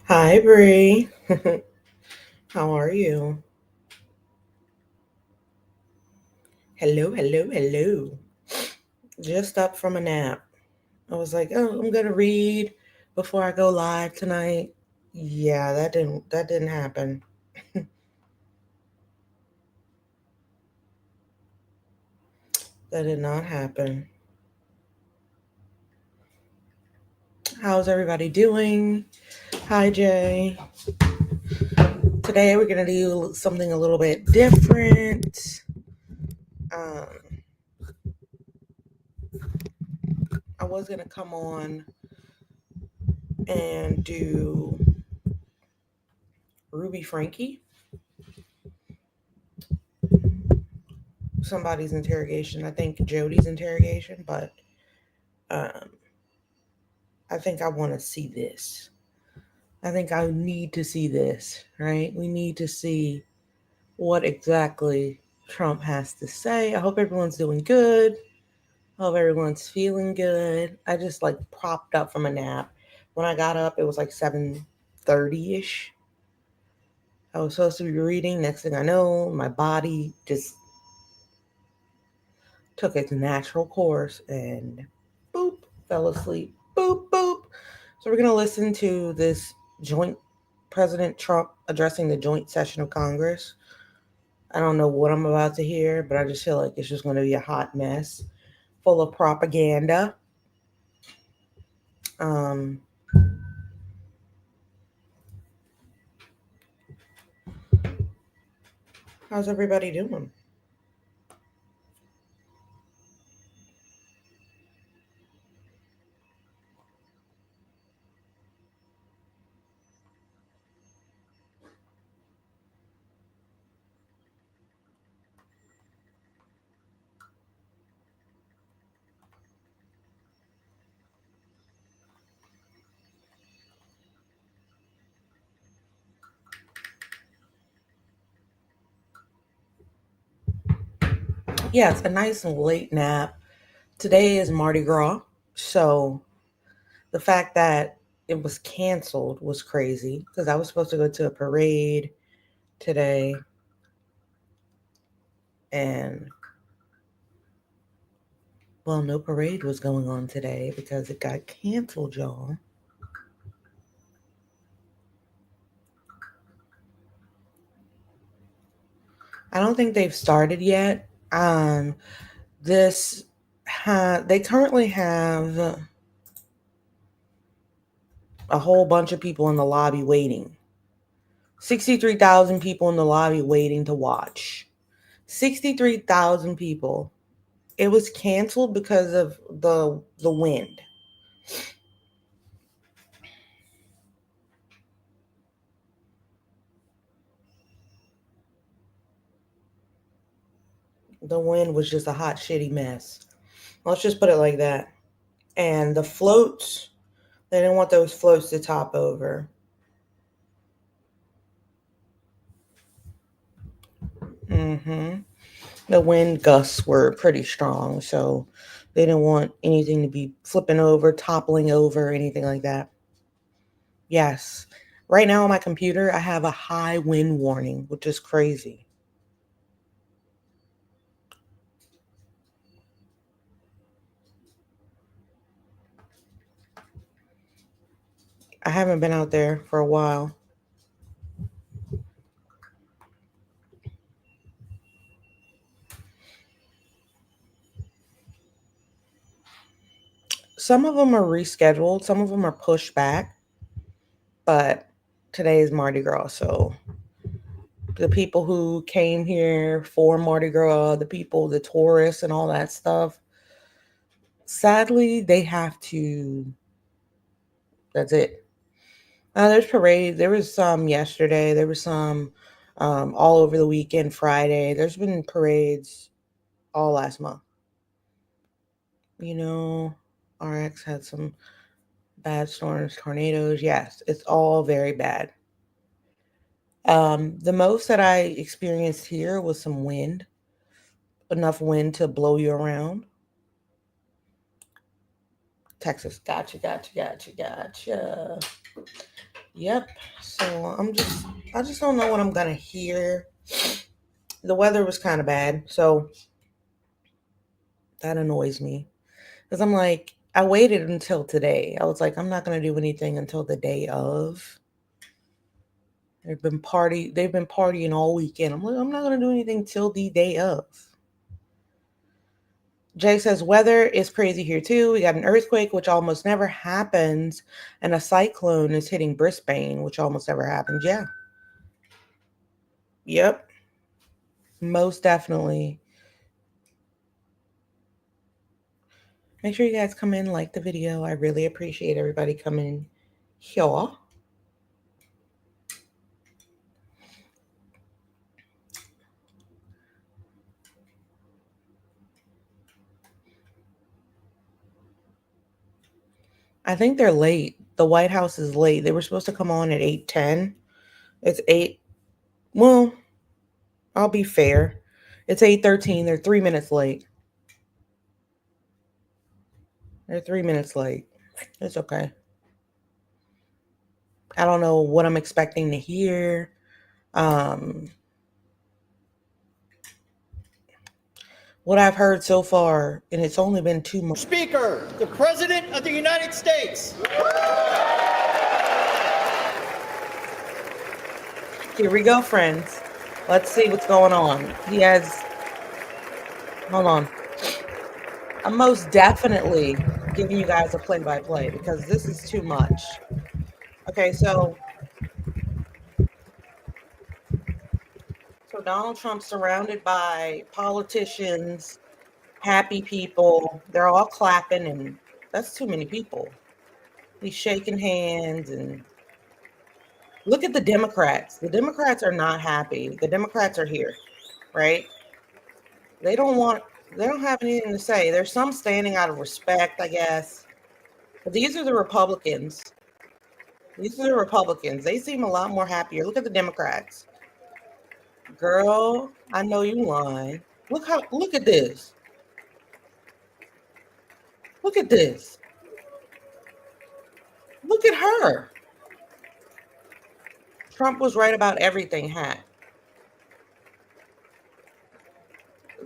Hi, Bree. How are you? Hello, hello, hello. Just up from a nap. I was like, oh, I'm gonna read before I go live tonight. Yeah, that didn't happen. That did not happen. How's everybody doing? Hi, Jay. Today we're gonna do something a little bit different. Um, I was gonna come on and do Ruby Frankie, somebody's interrogation. I think Jody's interrogation, but um, I think I want to see this. I think I need to see this, right? We need to see what exactly Trump has to say. I hope everyone's doing good. I hope everyone's feeling good. I just like propped up from a nap. When I got up, it was like 7:30 ish. I was supposed to be reading. Next thing I know, my body just took its natural course and boop, fell asleep. Boop, boop. So we're going to listen to this joint President Trump addressing the joint session of Congress. I don't know what I'm about to hear, but I just feel like it's just going to be a hot mess full of propaganda. Um, how's everybody doing? Yeah, it's a nice late nap. Today is Mardi Gras, so the fact that it was canceled was crazy because I was supposed to go to a parade today, and well, no parade was going on today because it got canceled, y'all. I don't think they've started yet. This they currently have a whole bunch of people in the lobby waiting. 63,000 people in the lobby waiting to watch. 63,000 people. It was canceled because of the wind. The wind was just a hot shitty mess. Let's just put it like that. And the floats, they didn't want those floats to top over. Mm-hmm. The wind gusts were pretty strong, so they didn't want anything to be flipping over, toppling over, anything like that. Yes. Right now on my computer, I have a high wind warning, which is crazy. I haven't been out there for a while. Some of them are rescheduled, some of them are pushed back, but today is Mardi Gras, so the people who came here for Mardi Gras, the people, the tourists, and all that stuff, sadly, they have to. That's it. There's parades. There was some yesterday. There was some all over the weekend, Friday. There's been parades all last month. You know, RX had some bad storms, tornadoes. Yes, it's all very bad. The most that I experienced here was some wind, enough wind to blow you around. Texas, gotcha, gotcha, gotcha, gotcha. Yep. So I just don't know what I'm gonna hear. The weather was kind of bad, so that annoys me. Because I'm like, I waited until today. I was like, I'm not gonna do anything until the day of. They've been partying all weekend. I'm like, I'm not gonna do anything till the day of. Jay says weather is crazy here too. We got an earthquake, which almost never happens, and a cyclone is hitting Brisbane, which almost never happens. Yeah. Yep. Most definitely. Make sure you guys come in, like the video. I really appreciate everybody coming here. I think they're late. The White House is late. They were supposed to come on at 8:10. It's 8. Well, I'll be fair. It's 8:13. They're 3 minutes late. They're 3 minutes late. It's okay. I don't know what I'm expecting to hear. Um, what I've heard so far, and it's only been 2 months. Speaker, the President of the United States. Here we go, friends. Let's see what's going on. He has. Hold on. I'm most definitely giving you guys a play-by-play because this is too much. Okay, so Donald Trump's surrounded by politicians, happy people. They're all clapping, and that's too many people. He's shaking hands, and look at the Democrats. The Democrats are not happy. The Democrats are here, right? They don't have anything to say. There's some standing out of respect, I guess. But these are the Republicans. These are the Republicans. They seem a lot more happier. Look at the Democrats. Girl, I know you lying. Look at this. Look at this. Look at her. Trump was right about everything, hat.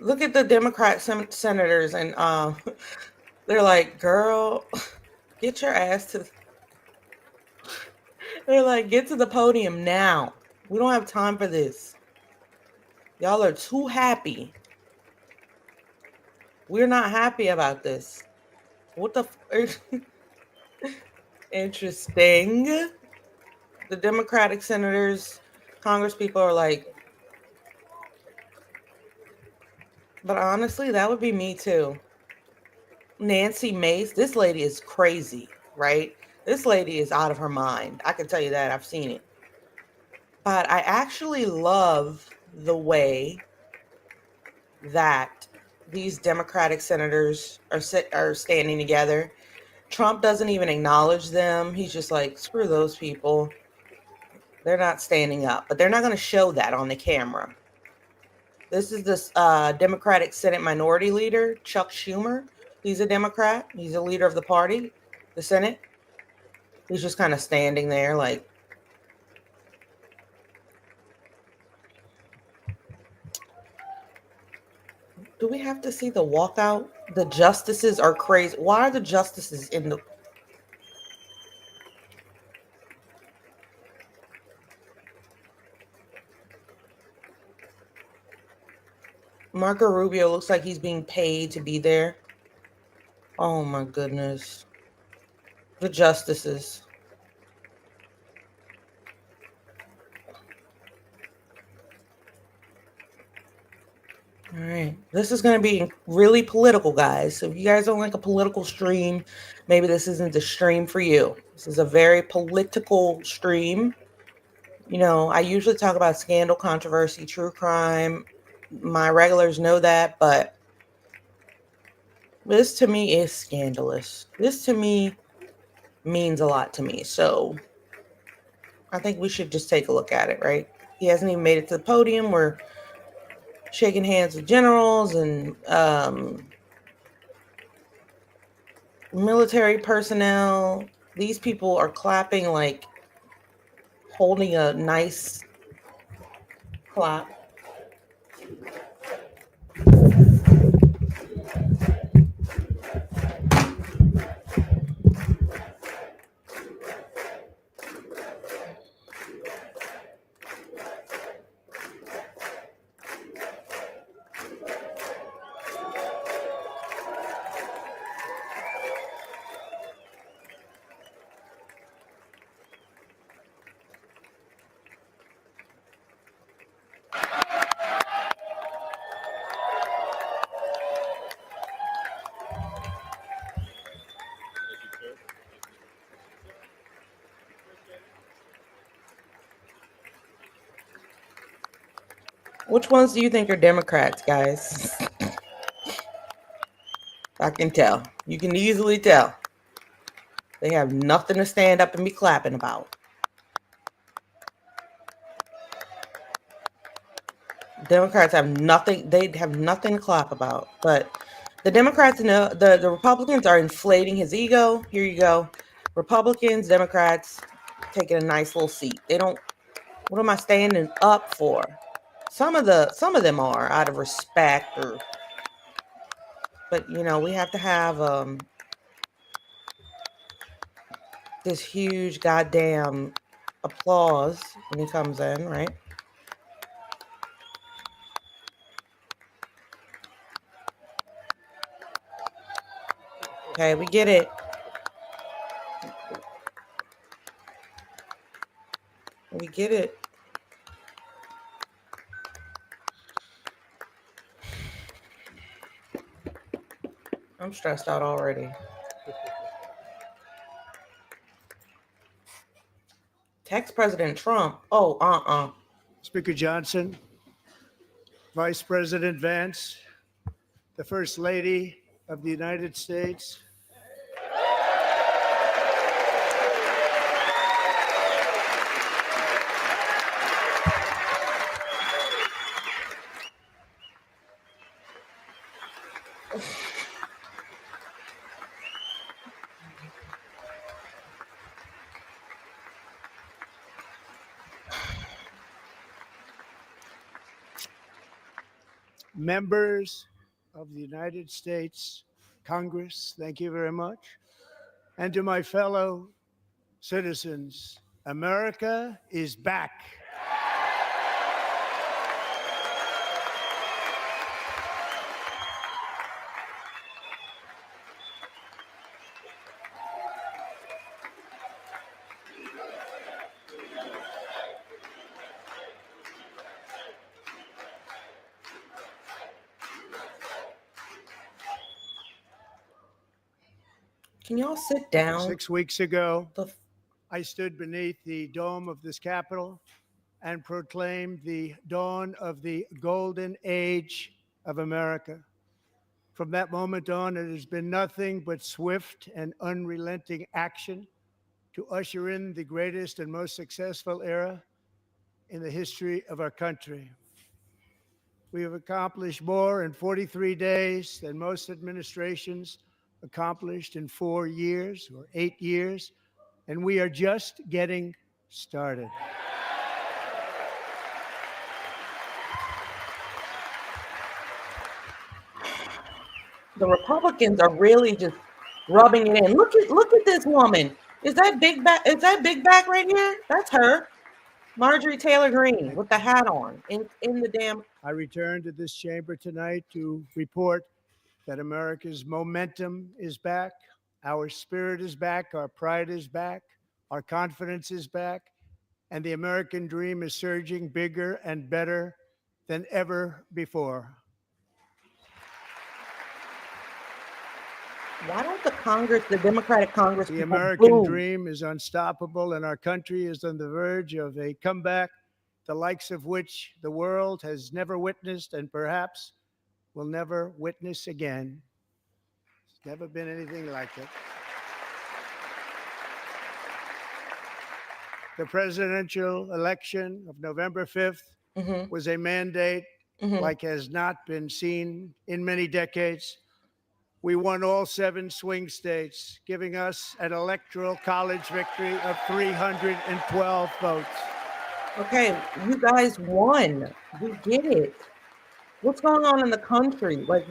Look at the Democrat senators, and they're like, girl, get your ass to. They're like, get to the podium now. We don't have time for this. Y'all are too happy. We're not happy about this. What the interesting. The Democratic senators, Congress people are like, but honestly, that would be me too. Nancy Mace, this lady is crazy, right? This lady is out of her mind. I can tell you that. I've seen it. But I actually love the way that these Democratic senators are standing together. Trump doesn't even acknowledge them. He's just like, screw those people. They're not standing up, but they're not going to show that on the camera. This is this Democratic Senate Minority Leader, Chuck Schumer. He's a Democrat. He's a leader of the party, the Senate. He's just kind of standing there like, do we have to see the walkout? The justices are crazy. Why are the justices in the... Marco Rubio looks like he's being paid to be there. Oh my goodness. The justices. All right. This is going to be really political, guys. So if you guys don't like a political stream, maybe this isn't the stream for you. This is a very political stream. You know, I usually talk about scandal, controversy, true crime. My regulars know that, but this to me is scandalous. This to me means a lot to me. So I think we should just take a look at it, right? He hasn't even made it to the podium. We're shaking hands with generals and military personnel. These people are clapping like holding a nice clock. Which ones do you think are Democrats, guys? I can tell. You can easily tell. They have nothing to stand up and be clapping about. Democrats have nothing. They have nothing to clap about. But the Democrats and the Republicans are inflating his ego. Here you go. Republicans, Democrats taking a nice little seat. They don't. What am I standing up for? Some of them are out of respect, or but we have to have this huge goddamn applause when he comes in, right? Okay, we get it. We get it. I'm stressed out already. Text President Trump. Oh, Speaker Johnson, Vice President Vance, the First Lady of the United States, members of the United States Congress, thank you very much. And to my fellow citizens, America is back. can y'all sit down? 6 weeks ago, I stood beneath the dome of this Capitol and proclaimed the dawn of the golden age of America. From that moment on, it has been nothing but swift and unrelenting action to usher in the greatest and most successful era in the history of our country. We have accomplished more in 43 days than most administrations accomplished in 4 years or 8 years, and we are just getting started. The Republicans are really just rubbing it in. Look at this woman. Is that big back? Is that big back right here? That's her. Marjorie Taylor Greene with the hat on in the damn. I return to this chamber tonight to report that America's momentum is back, our spirit is back, our pride is back, our confidence is back, and the American dream is surging bigger and better than ever before. Why don't the Democratic Congress, the people American boo? dream is unstoppable, and our country is on the verge of a comeback, the likes of which the world has never witnessed and perhaps will never witness again. There's never been anything like it. The presidential election of November 5th was a mandate like has not been seen in many decades. We won all 7 swing states, giving us an electoral college victory of 312 votes. Okay, you guys won. We get it. What's going on in the country? Like,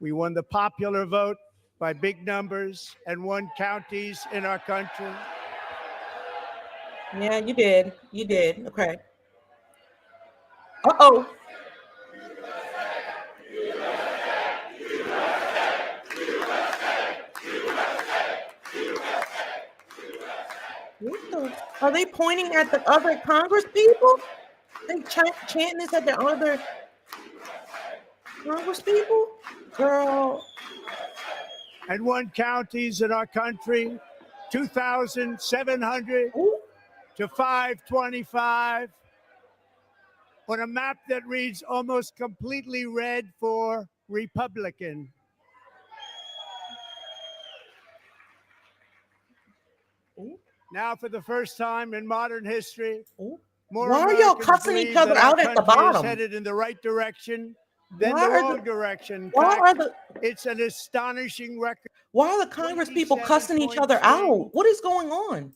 We won the popular vote by big numbers and won counties in our country. yeah, you did. You did. Okay. Uh-oh. What the? Are they pointing at the other Congress people? They chanting this at the other Congress people? Girl. And won counties in our country, 2,700 Ooh. to 525, on a map that reads almost completely red for Republican. Ooh. Now, for the first time in modern history, Ooh. more Why are y'all Americans cussing believe each other that our out at the country is bottom? headed in the right direction than Why the are wrong direction. In Why fact, are the it's an astonishing record. Why are the Congress people cussing each other out? What is going on?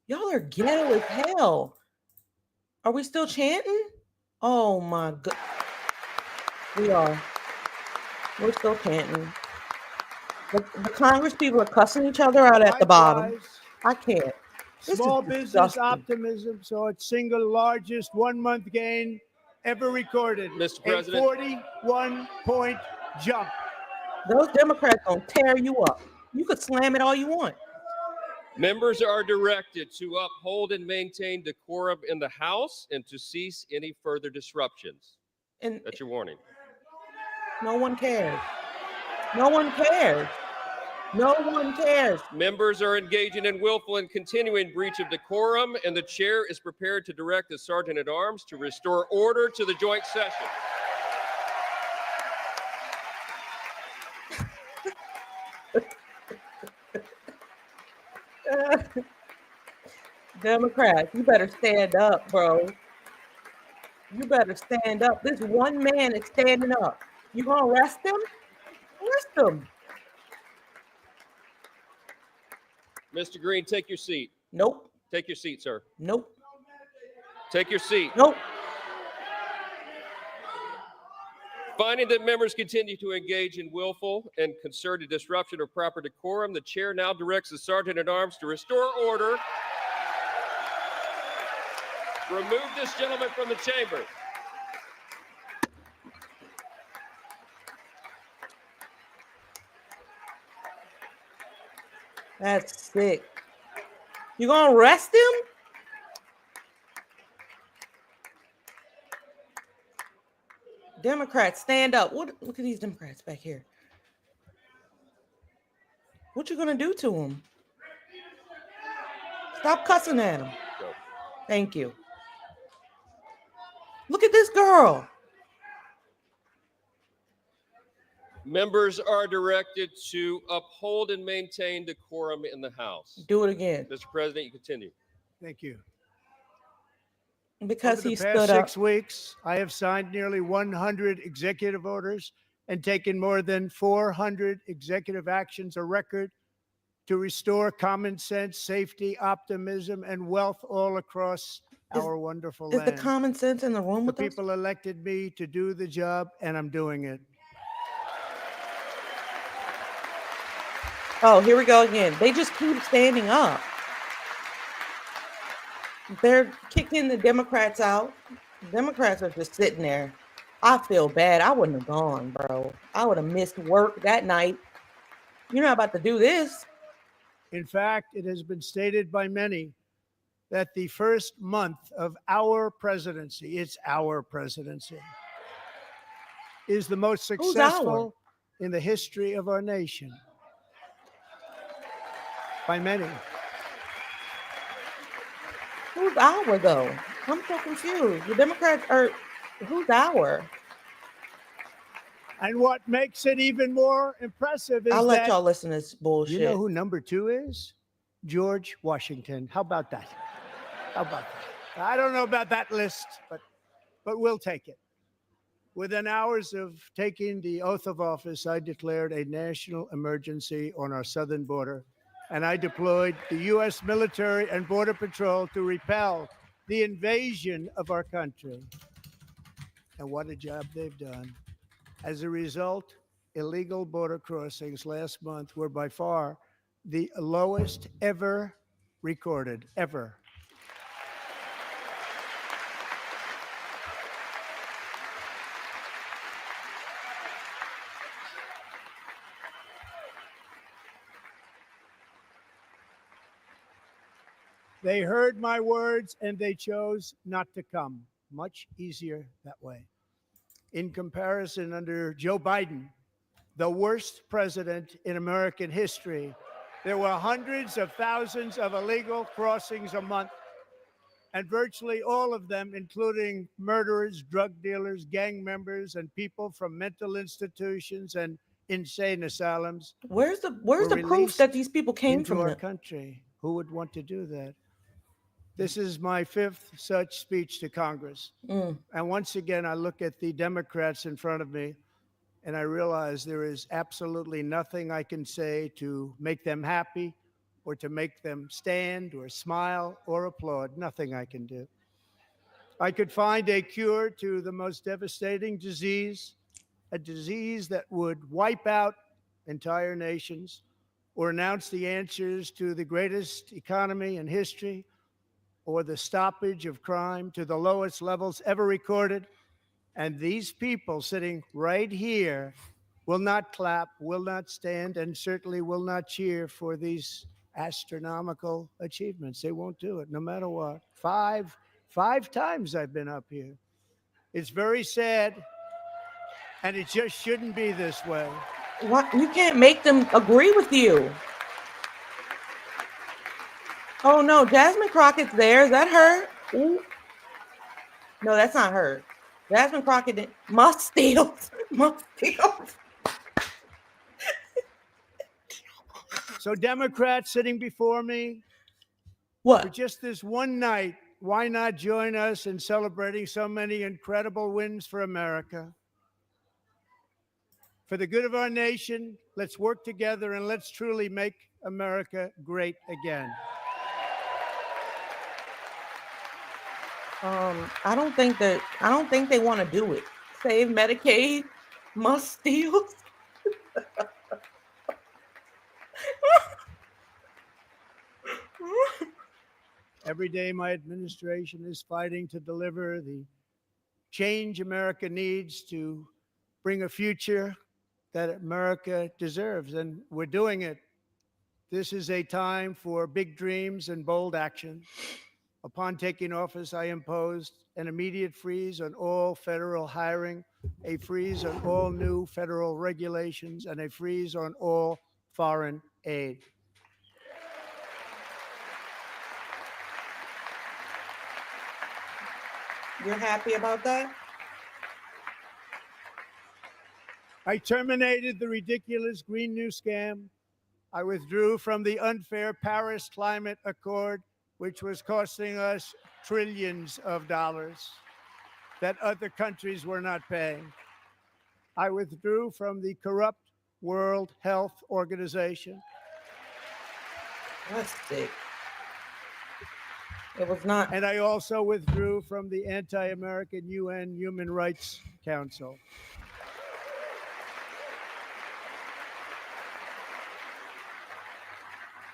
Y'all are ghetto as hell. Are we still chanting? Oh my god. We are. We're still chanting. The Congress people are cussing each other out at the bottom. I can't. This Small is business disgusting. optimism saw its single largest one-month gain ever recorded. Mr. President. A 41-point jump. Those Democrats gonna tear you up. You could slam it all you want. Members are directed to uphold and maintain decorum in the House and to cease any further disruptions. And That's your warning. no one cares. No one cares. No one cares. Members are engaging in willful and continuing breach of decorum, and the chair is prepared to direct the Sergeant at Arms to restore order to the joint session. Democrats, you better stand up, bro. You better stand up. This one man is standing up. You gonna arrest him? Arrest him. Mr. Green, take your seat. Nope. Take your seat, sir. Nope. Take your seat. Nope. Finding that members continue to engage in willful and concerted disruption of proper decorum, the chair now directs the Sergeant at Arms to restore order. Remove this gentleman from the chamber. That's sick. You gonna arrest him? Democrats, stand up. Look at these Democrats back here. What you gonna do to him? Stop cussing at him. Thank you. Look at this girl. Members are directed to uphold and maintain decorum in the House. Do it again. Mr. President, you continue. Thank you. Because Over he the past stood up. 6 weeks, I have signed nearly 100 executive orders and taken more than 400 executive actions, a record, to restore common sense, safety, optimism, and wealth all across our wonderful land. Is the common sense in the room The with us? people elected me to do the job, and I'm doing it. Oh, here we go again. They just keep standing up. They're kicking the Democrats out. Democrats are just sitting there. I feel bad. I wouldn't have gone, bro. I would have missed work that night. You're not about to do this. In fact, it has been stated by many that the first month of our presidency, it's our presidency, is the most successful in the history of our nation. By many. Who's our, though? I'm so confused. The Democrats are, who's our? And what makes it even more impressive is I'll let that y'all listen to this bullshit. you know who number 2 is? George Washington. How about that? How about that? I don't know about that list, but we'll take it. Within hours of taking the oath of office, I declared a national emergency on our southern border, and I deployed the U.S. military and Border Patrol to repel the invasion of our country. And what a job they've done. As a result, illegal border crossings last month were by far the lowest ever recorded, ever. They heard my words and they chose not to come. Much easier that way. In comparison, under Joe Biden, the worst president in American history, there were hundreds of thousands of illegal crossings a month, and virtually all of them, including murderers, drug dealers, gang members, and people from mental institutions and insane asylums. Where's the proof that these people came into from our them? country. Who would want to do that? This is my fifth such speech to Congress. And once again, I look at the Democrats in front of me and I realize there is absolutely nothing I can say to make them happy or to make them stand or smile or applaud. Nothing I can do. I could find a cure to the most devastating disease, a disease that would wipe out entire nations, or announce the answers to the greatest economy in history, or the stoppage of crime to the lowest levels ever recorded. And these people sitting right here will not clap, will not stand, and certainly will not cheer for these astronomical achievements. They won't do it, no matter what. Five times I've been up here. It's very sad, and it just shouldn't be this way. What? You can't make them agree with you. Oh no, Jasmine Crockett's there. Is that her? Ooh. No, that's not her. Jasmine Crockett must steal. Must steal. So Democrats sitting before me, What? for just this one night, why not join us in celebrating so many incredible wins for America? For the good of our nation, let's work together and let's truly make America great again. I don't think they want to do it. Save Medicaid, must steal. Every day, my administration is fighting to deliver the change America needs to bring a future that America deserves, and we're doing it. This is a time for big dreams and bold action. Upon taking office, I imposed an immediate freeze on all federal hiring, a freeze on all new federal regulations, and a freeze on all foreign aid. You're happy about that? I terminated the ridiculous Green New Scam. I withdrew from the unfair Paris Climate Accord, which was costing us trillions of dollars that other countries were not paying. I withdrew from the corrupt World Health Organization. That's sick. It was not. And I also withdrew from the anti-American UN Human Rights Council.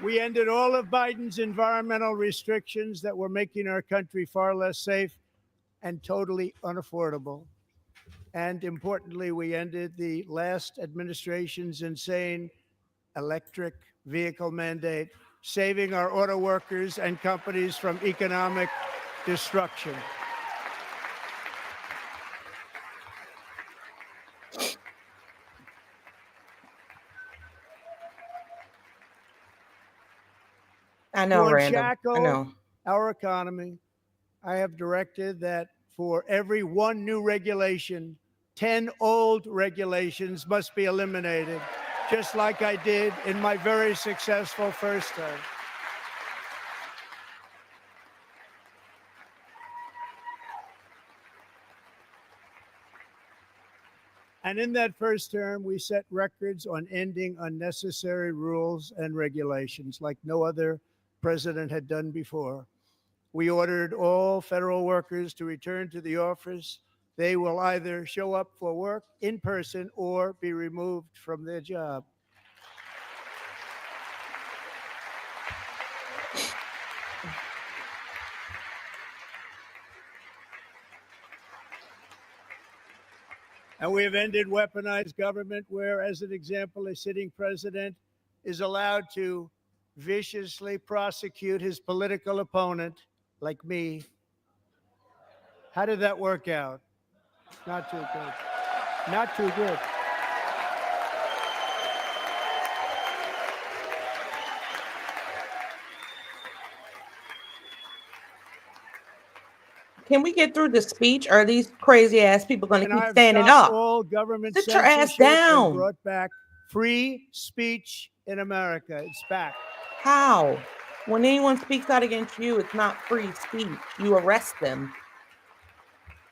We ended all of Biden's environmental restrictions that were making our country far less safe and totally unaffordable. And importantly, we ended the last administration's insane electric vehicle mandate, saving our auto workers and companies from economic destruction. I know, To Randall. unshackle I know. our economy, I have directed that for every one new regulation, 10 old regulations must be eliminated, just like I did in my very successful first term. And in that first term, we set records on ending unnecessary rules and regulations like no other president had done before. We ordered all federal workers to return to the office. They will either show up for work in person or be removed from their job. And we have ended weaponized government where, as an example, a sitting president is allowed to viciously prosecute his political opponent, like me. How did that work out? Not too good. Not too good. Can we get through the speech? Or are these crazy ass people going to And keep I've standing stopped up? all government Sit your ass censorship and down. brought back free speech in America. It's back. How? When anyone speaks out against you, it's not free speech. You arrest them.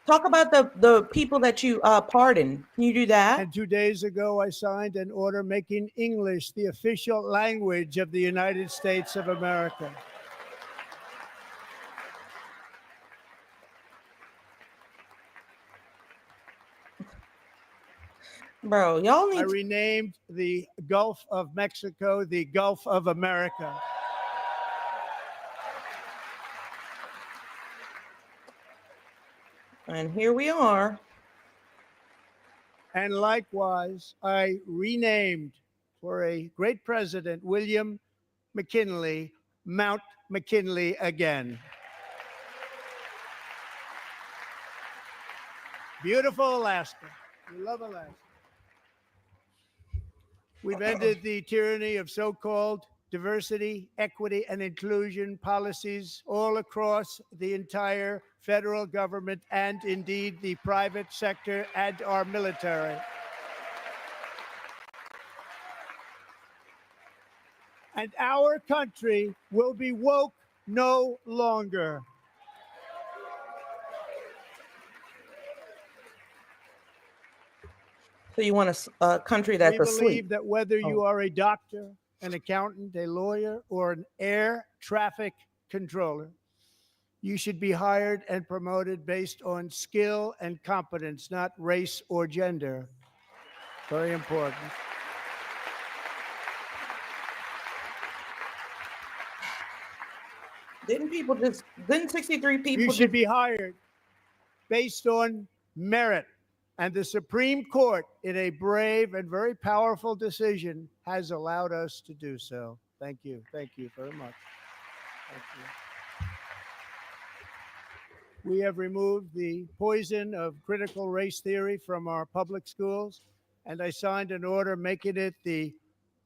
Talk about the people that you pardon. Can you do that? And 2 days ago, I signed an order making English the official language of the United States of America. Bro, y'all I need to renamed the Gulf of Mexico the Gulf of America. and here we are. And likewise, I renamed for a great president, William McKinley, Mount McKinley again. Beautiful Alaska. We love Alaska. We've ended the tyranny of so-called diversity, equity, and inclusion policies all across the entire federal government and indeed the private sector and our military. And our country will be woke no longer. So you want a country that's We believe asleep. that whether you are a doctor, an accountant, a lawyer, or an air traffic controller, you should be hired and promoted based on skill and competence, not race or gender. Very important. Didn't 63 people You should be hired based on merit. And the Supreme Court, in a brave and very powerful decision, has allowed us to do so. Thank you. Thank you very much. Thank you. We have removed the poison of critical race theory from our public schools, and I signed an order making it the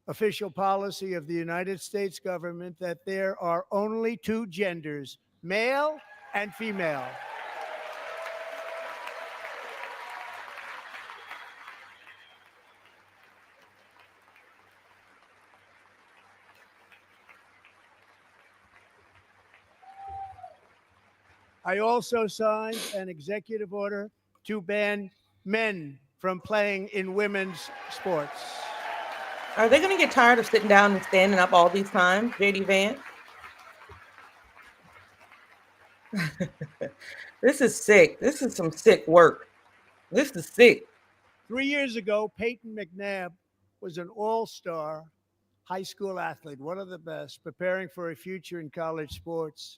official policy of the United States government that there are only two genders, male and female. I also signed an executive order to ban men from playing in women's sports. Are they going to get tired of sitting down and standing up all these times, JD Vance? This is sick. This is some sick work. This is sick. 3 years ago, Peyton McNabb was an all-star high school athlete, one of the best, preparing for a future in college sports.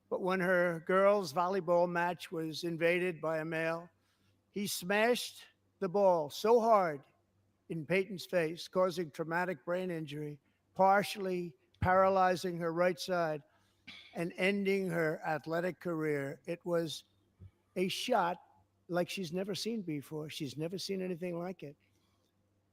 But when her girls' volleyball match was invaded by a male, he smashed the ball so hard in Peyton's face, causing traumatic brain injury, partially paralyzing her right side and ending her athletic career. It was a shot like she's never seen before. She's never seen anything like it.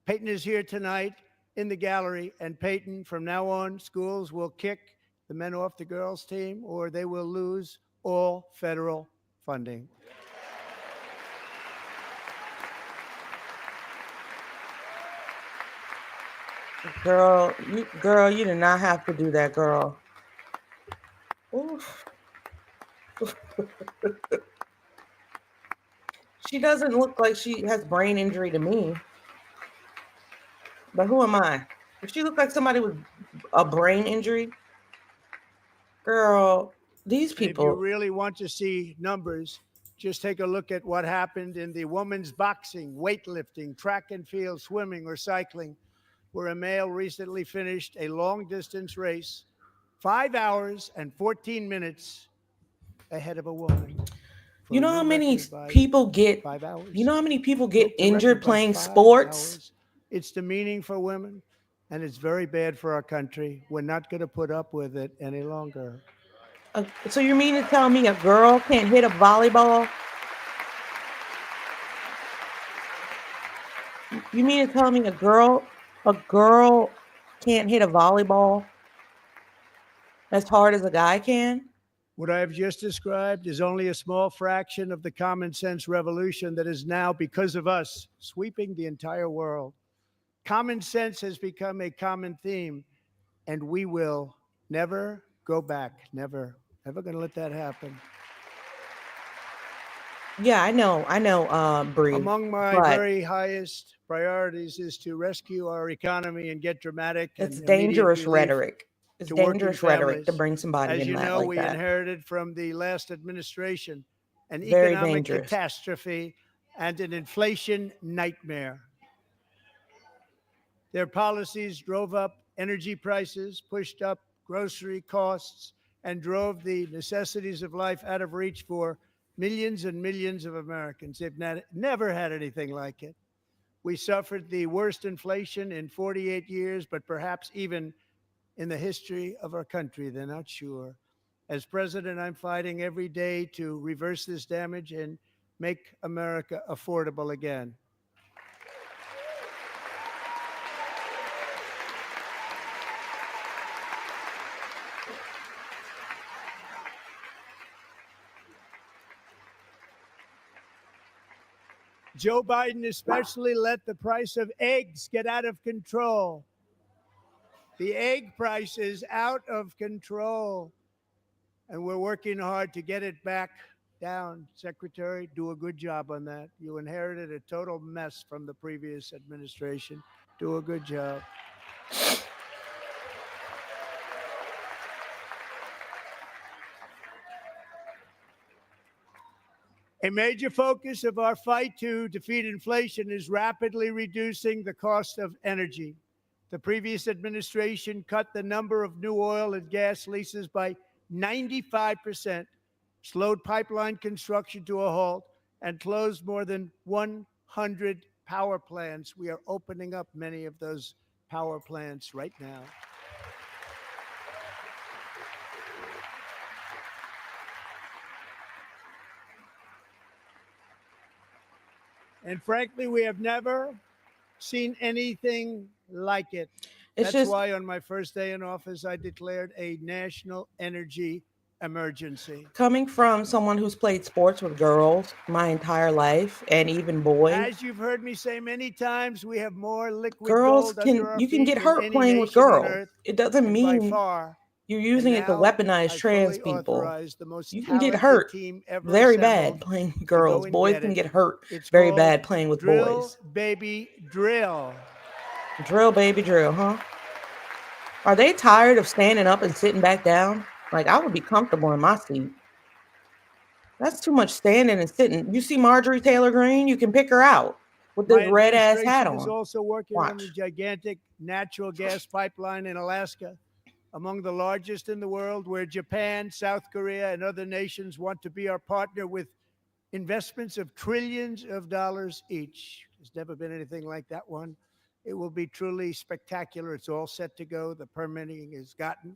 Peyton is here tonight in the gallery, and Peyton, from now on, schools will kick the men off the girls' team, or they will lose all federal funding. Girl, you did not have to do that, girl. Oof. She doesn't look like she has brain injury to me. But who am I? If she looked like somebody with a brain injury, girl, these And if you people. really want to see numbers, just take a look at what happened in the women's boxing, weightlifting, track and field, swimming, or cycling, where a male recently finished a long distance race 5 hours and 14 minutes ahead of a woman. You know how many people get 5 hours. you know how many people Broke get the injured record by playing 5 sports? hours. It's demeaning for women, and it's very bad for our country. We're not going to put up with it any longer. So you mean to tell me a girl can't hit a volleyball? You mean to tell me a girl can't hit a volleyball as hard as a guy can? What I have just described is only a small fraction of the common sense revolution that is now, because of us, sweeping the entire world. Common sense has become a common theme, and we will never go back. Never. Never going to let that happen. Yeah, I know, Bree. Among my But very highest priorities is to rescue our economy and get dramatic it's and immediate dangerous relief rhetoric. It's to working dangerous rhetoric to families. bring somebody As in you that know, like we that. inherited from the last administration an Very economic dangerous. catastrophe and an inflation nightmare. Their policies drove up energy prices, pushed up grocery costs, and drove the necessities of life out of reach for millions and millions of Americans. They've never had anything like it. We suffered the worst inflation in 48 years, but perhaps even in the history of our country. They're not sure. As president, I'm fighting every day to reverse this damage and make America affordable again. Joe Biden especially let the price of eggs get out of control. The egg price is out of control, and we're working hard to get it back down. Secretary, do a good job on that. You inherited a total mess from the previous administration. Do a good job. A major focus of our fight to defeat inflation is rapidly reducing the cost of energy. The previous administration cut the number of new oil and gas leases by 95%, slowed pipeline construction to a halt, and closed more than 100 power plants. We are opening up many of those power plants right now. And frankly, we have never seen anything like it. That's why on my first day in office, I declared a national energy emergency. Coming from someone who's played sports with girls my entire life and even boys. As you've heard me say many times, we have more liquid Girls gold under our you can feet get than hurt any playing with nation on girls. earth, It doesn't and by mean far. you're using it to weaponize I trans fully people. authorize the most You can get talented hurt team ever very assembled bad playing with to girls. go and Boys get can it. get hurt It's very called bad playing with drill, boys. baby, drill. Drill, baby, drill, huh? Are they tired of standing up and sitting back down? Like, I would be comfortable in my seat. That's too much standing and sitting. You see Marjorie Taylor Greene? You can pick her out with this My red ass hat administration is on. also working on the Watch. gigantic natural gas pipeline in Alaska, among the largest in the world, where Japan, South Korea, and other nations want to be our partner with investments of trillions of dollars each. There's never been anything like that one. It will be truly spectacular. It's all set to go. The permitting is gotten.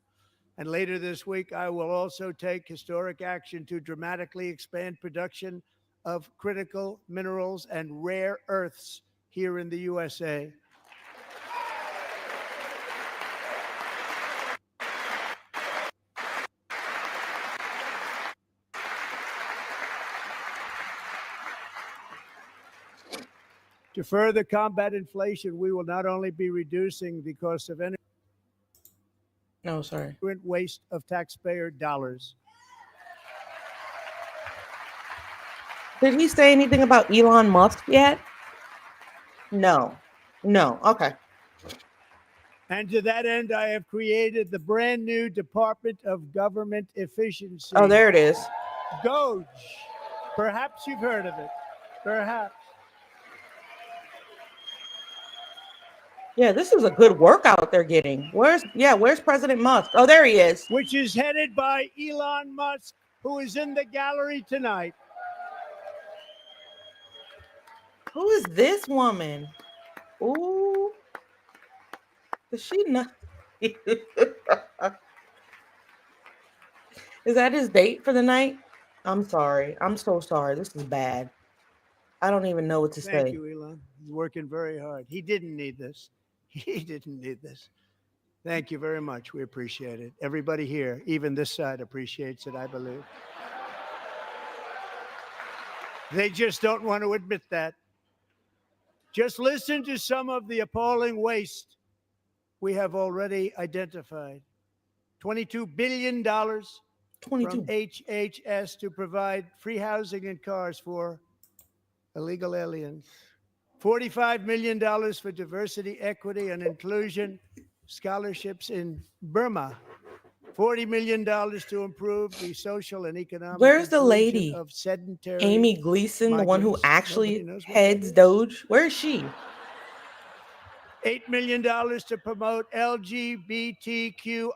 And later this week, I will also take historic action to dramatically expand production of critical minerals and rare earths here in the USA. To further combat inflation, we will not only be reducing the cost of energy, No, sorry. waste of taxpayer dollars. Did he say anything about Elon Musk yet? No. No. Okay. And to that end, I have created the brand new Department of Government Efficiency. Oh, there it is. Doge. Perhaps you've heard of it. Perhaps. Yeah, this is a good workout they're getting. Where's President Musk? Oh, there he is. Which is headed by Elon Musk, who is in the gallery tonight. Who is this woman? Ooh. Is she not? Is that his date for the night? I'm sorry. I'm so sorry. This is bad. I don't even know what to say. Thank you, Elon. He's working very hard. He didn't need this. He didn't need this. Thank you very much. We appreciate it. Everybody here, even this side, appreciates it, I believe. They just don't want to admit that. Just listen to some of the appalling waste we have already identified. $22 billion from HHS to provide free housing and cars for illegal aliens. $45 million for diversity, equity, and inclusion scholarships in Burma. $40 million to improve the social and economic Where's the inclusion lady? of sedentary Amy Gleason, the one who migrants. actually Nobody knows what heads that is. Doge. Where is she? $8 million to promote LGBTQI+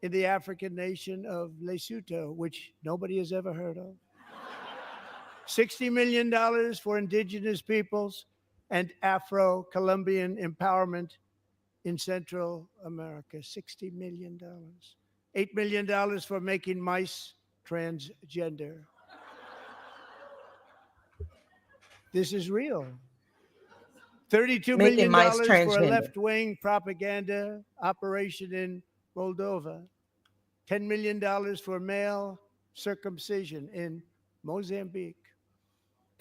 in the African nation of Lesotho, which nobody has ever heard of. $60 million for indigenous peoples and Afro-Colombian empowerment in Central America. $60 million. $8 million for making mice transgender. This is real. $32 Making million mice for a transgender. left-wing propaganda operation in Moldova. $10 million for male circumcision in Mozambique.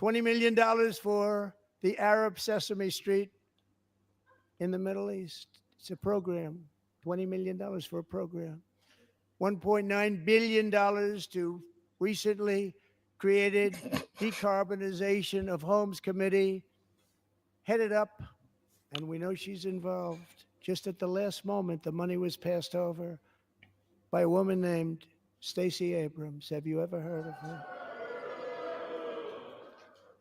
$20 million for the Arab Sesame Street in the Middle East. It's a program. $20 million for a program. $1.9 billion to recently created decarbonization of homes committee, headed up, and we know she's involved. Just at the last moment, the money was passed over by a woman named Stacey Abrams. Have you ever heard of her?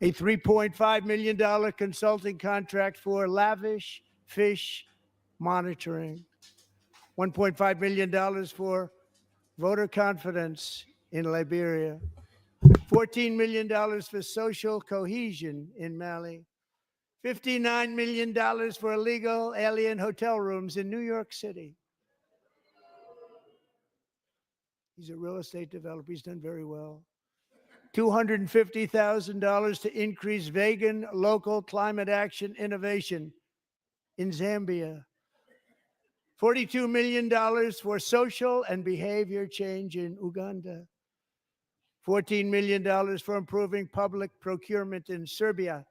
A $3.5 million consulting contract for lavish fish monitoring. $1.5 million for voter confidence in Liberia. $14 million for social cohesion in Mali. $59 million for illegal alien hotel rooms in New York City. He's a real estate developer. He's done very well. $250,000 to increase vegan local climate action innovation in Zambia. $42 million for social and behavior change in Uganda. $14 million for improving public procurement in Serbia.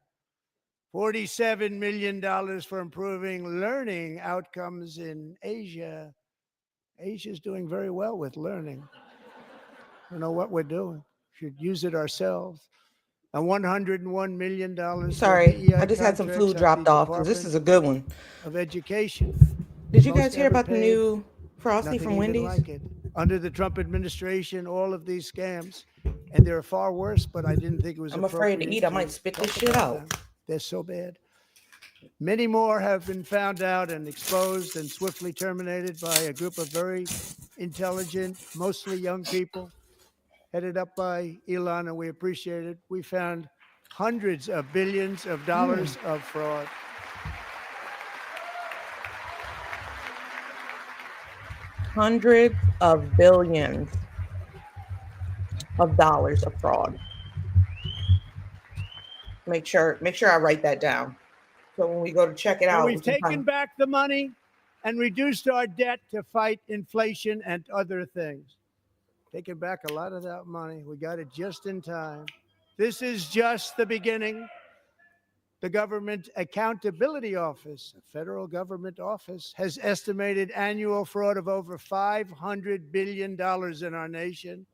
$47 million for improving learning outcomes in Asia. Asia's doing very well with learning. I don't know what we're doing. Should use it ourselves. And $101 million. Sorry, I just had some food dropped off because this is a good one. Of education. Did you guys hear about the new Frosty Nothing from even Wendy's? like it. Under the Trump administration, all of these scams, and they're far worse, but I didn't think it was I'm afraid to appropriate eat. I might spit this talk shit about out. them. They're so bad. Many more have been found out and exposed and swiftly terminated by a group of very intelligent, mostly young people, headed up by Elon, and we appreciate it. We found hundreds of billions of dollars of fraud. Hundreds of billions of dollars of fraud. Make sure I write that down. So when we go to check it And out, we've taken back the money and reduced our debt to fight inflation and other things. Taking back a lot of that money. We got it just in time. This is just the beginning. The Government Accountability Office, a federal government office, has estimated annual fraud of over $500 billion in our nation.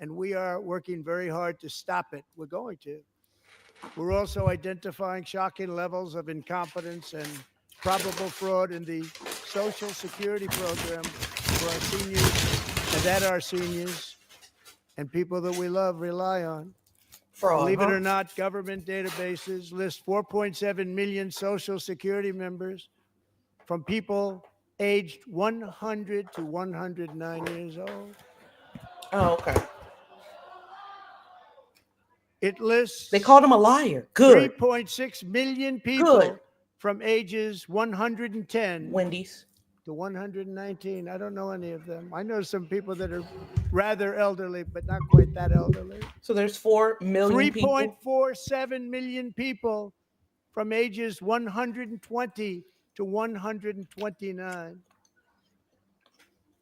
and we are working very hard to stop it. We're going to. We're also identifying shocking levels of incompetence and probable fraud in the Social Security program for our seniors and that our seniors and people that we love rely on. Fraud, Believe it huh? or not, government databases list 4.7 million Social Security members from people aged 100 to 109 years old. Oh, okay. It lists They called him a liar. Good. 3.6 million people Good. from ages 110 Wendy's. to 119. I don't know any of them. I know some people that are rather elderly, but not quite that elderly. So there's 4 million people. 3.47 million people from ages 120 to 129.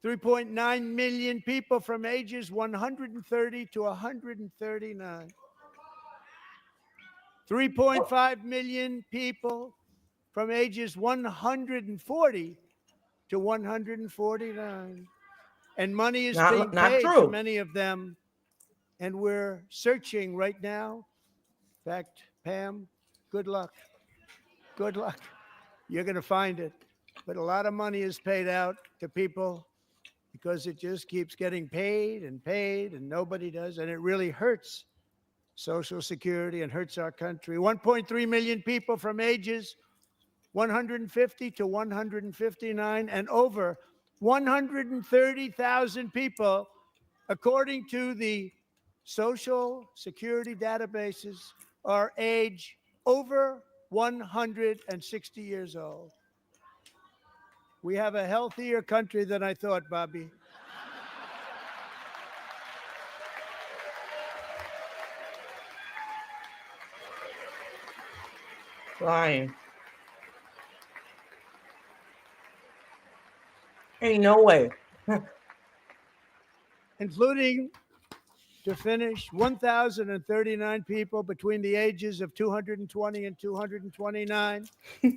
3.9 million people from ages 130 to 139. 3.5 million people from ages 140 to 149. And money is being Not paid for true. many of them. And we're searching right now. In fact, Pam, good luck. Good luck. You're going to find it. But a lot of money is paid out to people because it just keeps getting paid and nobody does. And it really hurts Social Security and hurts our country. 1.3 million people from ages 150 to 159, and over 130,000 people, according to the Social Security databases, are age over 160 years old. We have a healthier country than I thought, Bobby. Lying. Ain't no way. Including, to finish, 1,039 people between the ages of 220 and 229,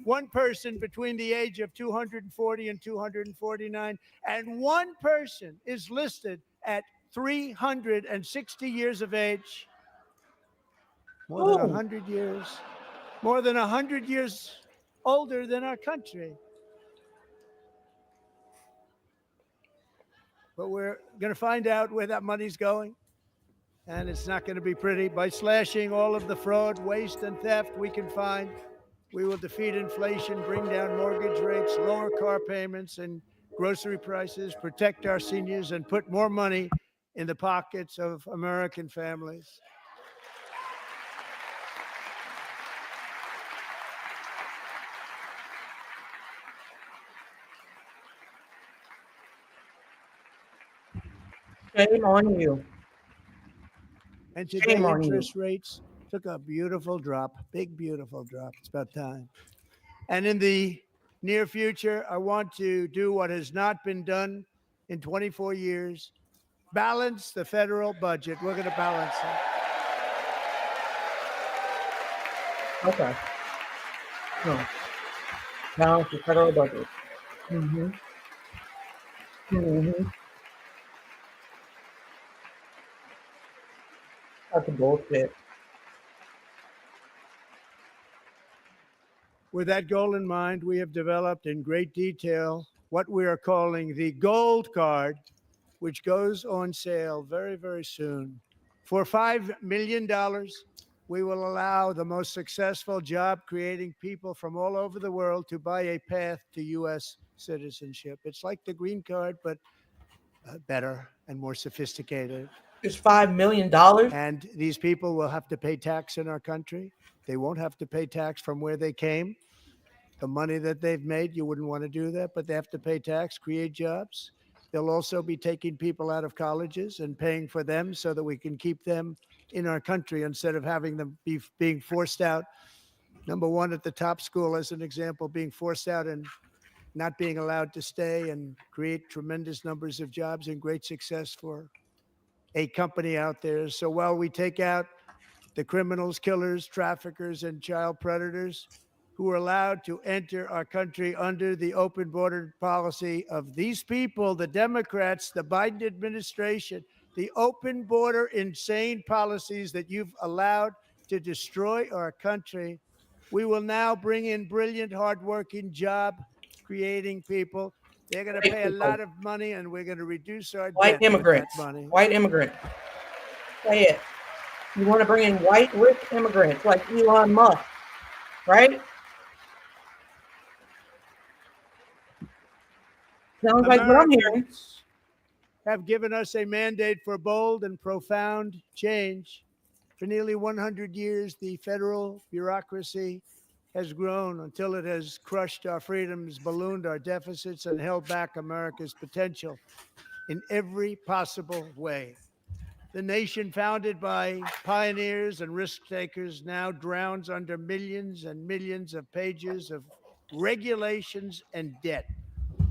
one person between the age of 240 and 249, and one person is listed at 360 years of age. More than 100 years. More than 100 years older than our country. But we're going to find out where that money's going. And it's not going to be pretty. By slashing all of the fraud, waste, and theft we can find, we will defeat inflation, bring down mortgage rates, lower car payments and grocery prices, protect our seniors, and put more money in the pockets of American families. Shame on you. And today, Shame on you. interest rates took a beautiful drop, big, beautiful drop. It's about time. And in the near future, I want to do what has not been done in 24 years, balance the federal budget. We're going to balance it. Okay. No. Balance the federal budget. Mm-hmm. Mm-hmm. That's bullshit. With that goal in mind, we have developed in great detail what we are calling the Gold Card, which goes on sale very, very soon. For $5 million, we will allow the most successful job-creating people from all over the world to buy a path to U.S. citizenship. It's like the green card, but better and more sophisticated. It's $5 million. And these people will have to pay tax in our country. They won't have to pay tax from where they came. The money that they've made, you wouldn't want to do that, but they have to pay tax, create jobs. They'll also be taking people out of colleges and paying for them so that we can keep them in our country instead of having them being forced out. Number one, at the top school, as an example, being forced out and not being allowed to stay and create tremendous numbers of jobs and great success for a company out there. So while we take out the criminals, killers, traffickers, and child predators who are allowed to enter our country under the open border policy of these people, the Democrats, the Biden administration, the open border, insane policies that you've allowed to destroy our country. We will now bring in brilliant, hardworking, job-creating people. They're going to pay a lot of money, and we're going to reduce our White debt with that immigrants. money. White immigrant. Say it. You want to bring in white, rich immigrants like Elon Musk, right? Sounds like what I'm hearing. Americans have given us a mandate for bold and profound change. For nearly 100 years, the federal bureaucracy has grown until it has crushed our freedoms, ballooned our deficits, and held back America's potential in every possible way. The nation founded by pioneers and risk takers now drowns under millions and millions of pages of regulations and debt.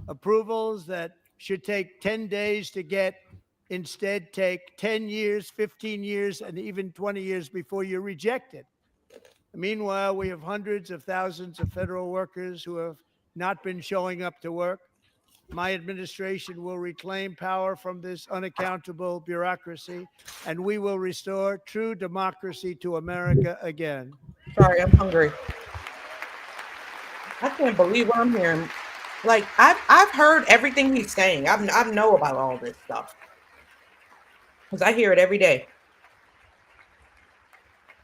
Approvals that should take 10 days to get instead take 10 years, 15 years, and even 20 years before you're rejected. Meanwhile, we have hundreds of thousands of federal workers who have not been showing up to work. My administration will reclaim power from this unaccountable bureaucracy, and we will restore true democracy to America again. Sorry, I'm hungry. I can't believe what I'm hearing. Like I've heard everything he's saying. I know about all this stuff because I hear it every day.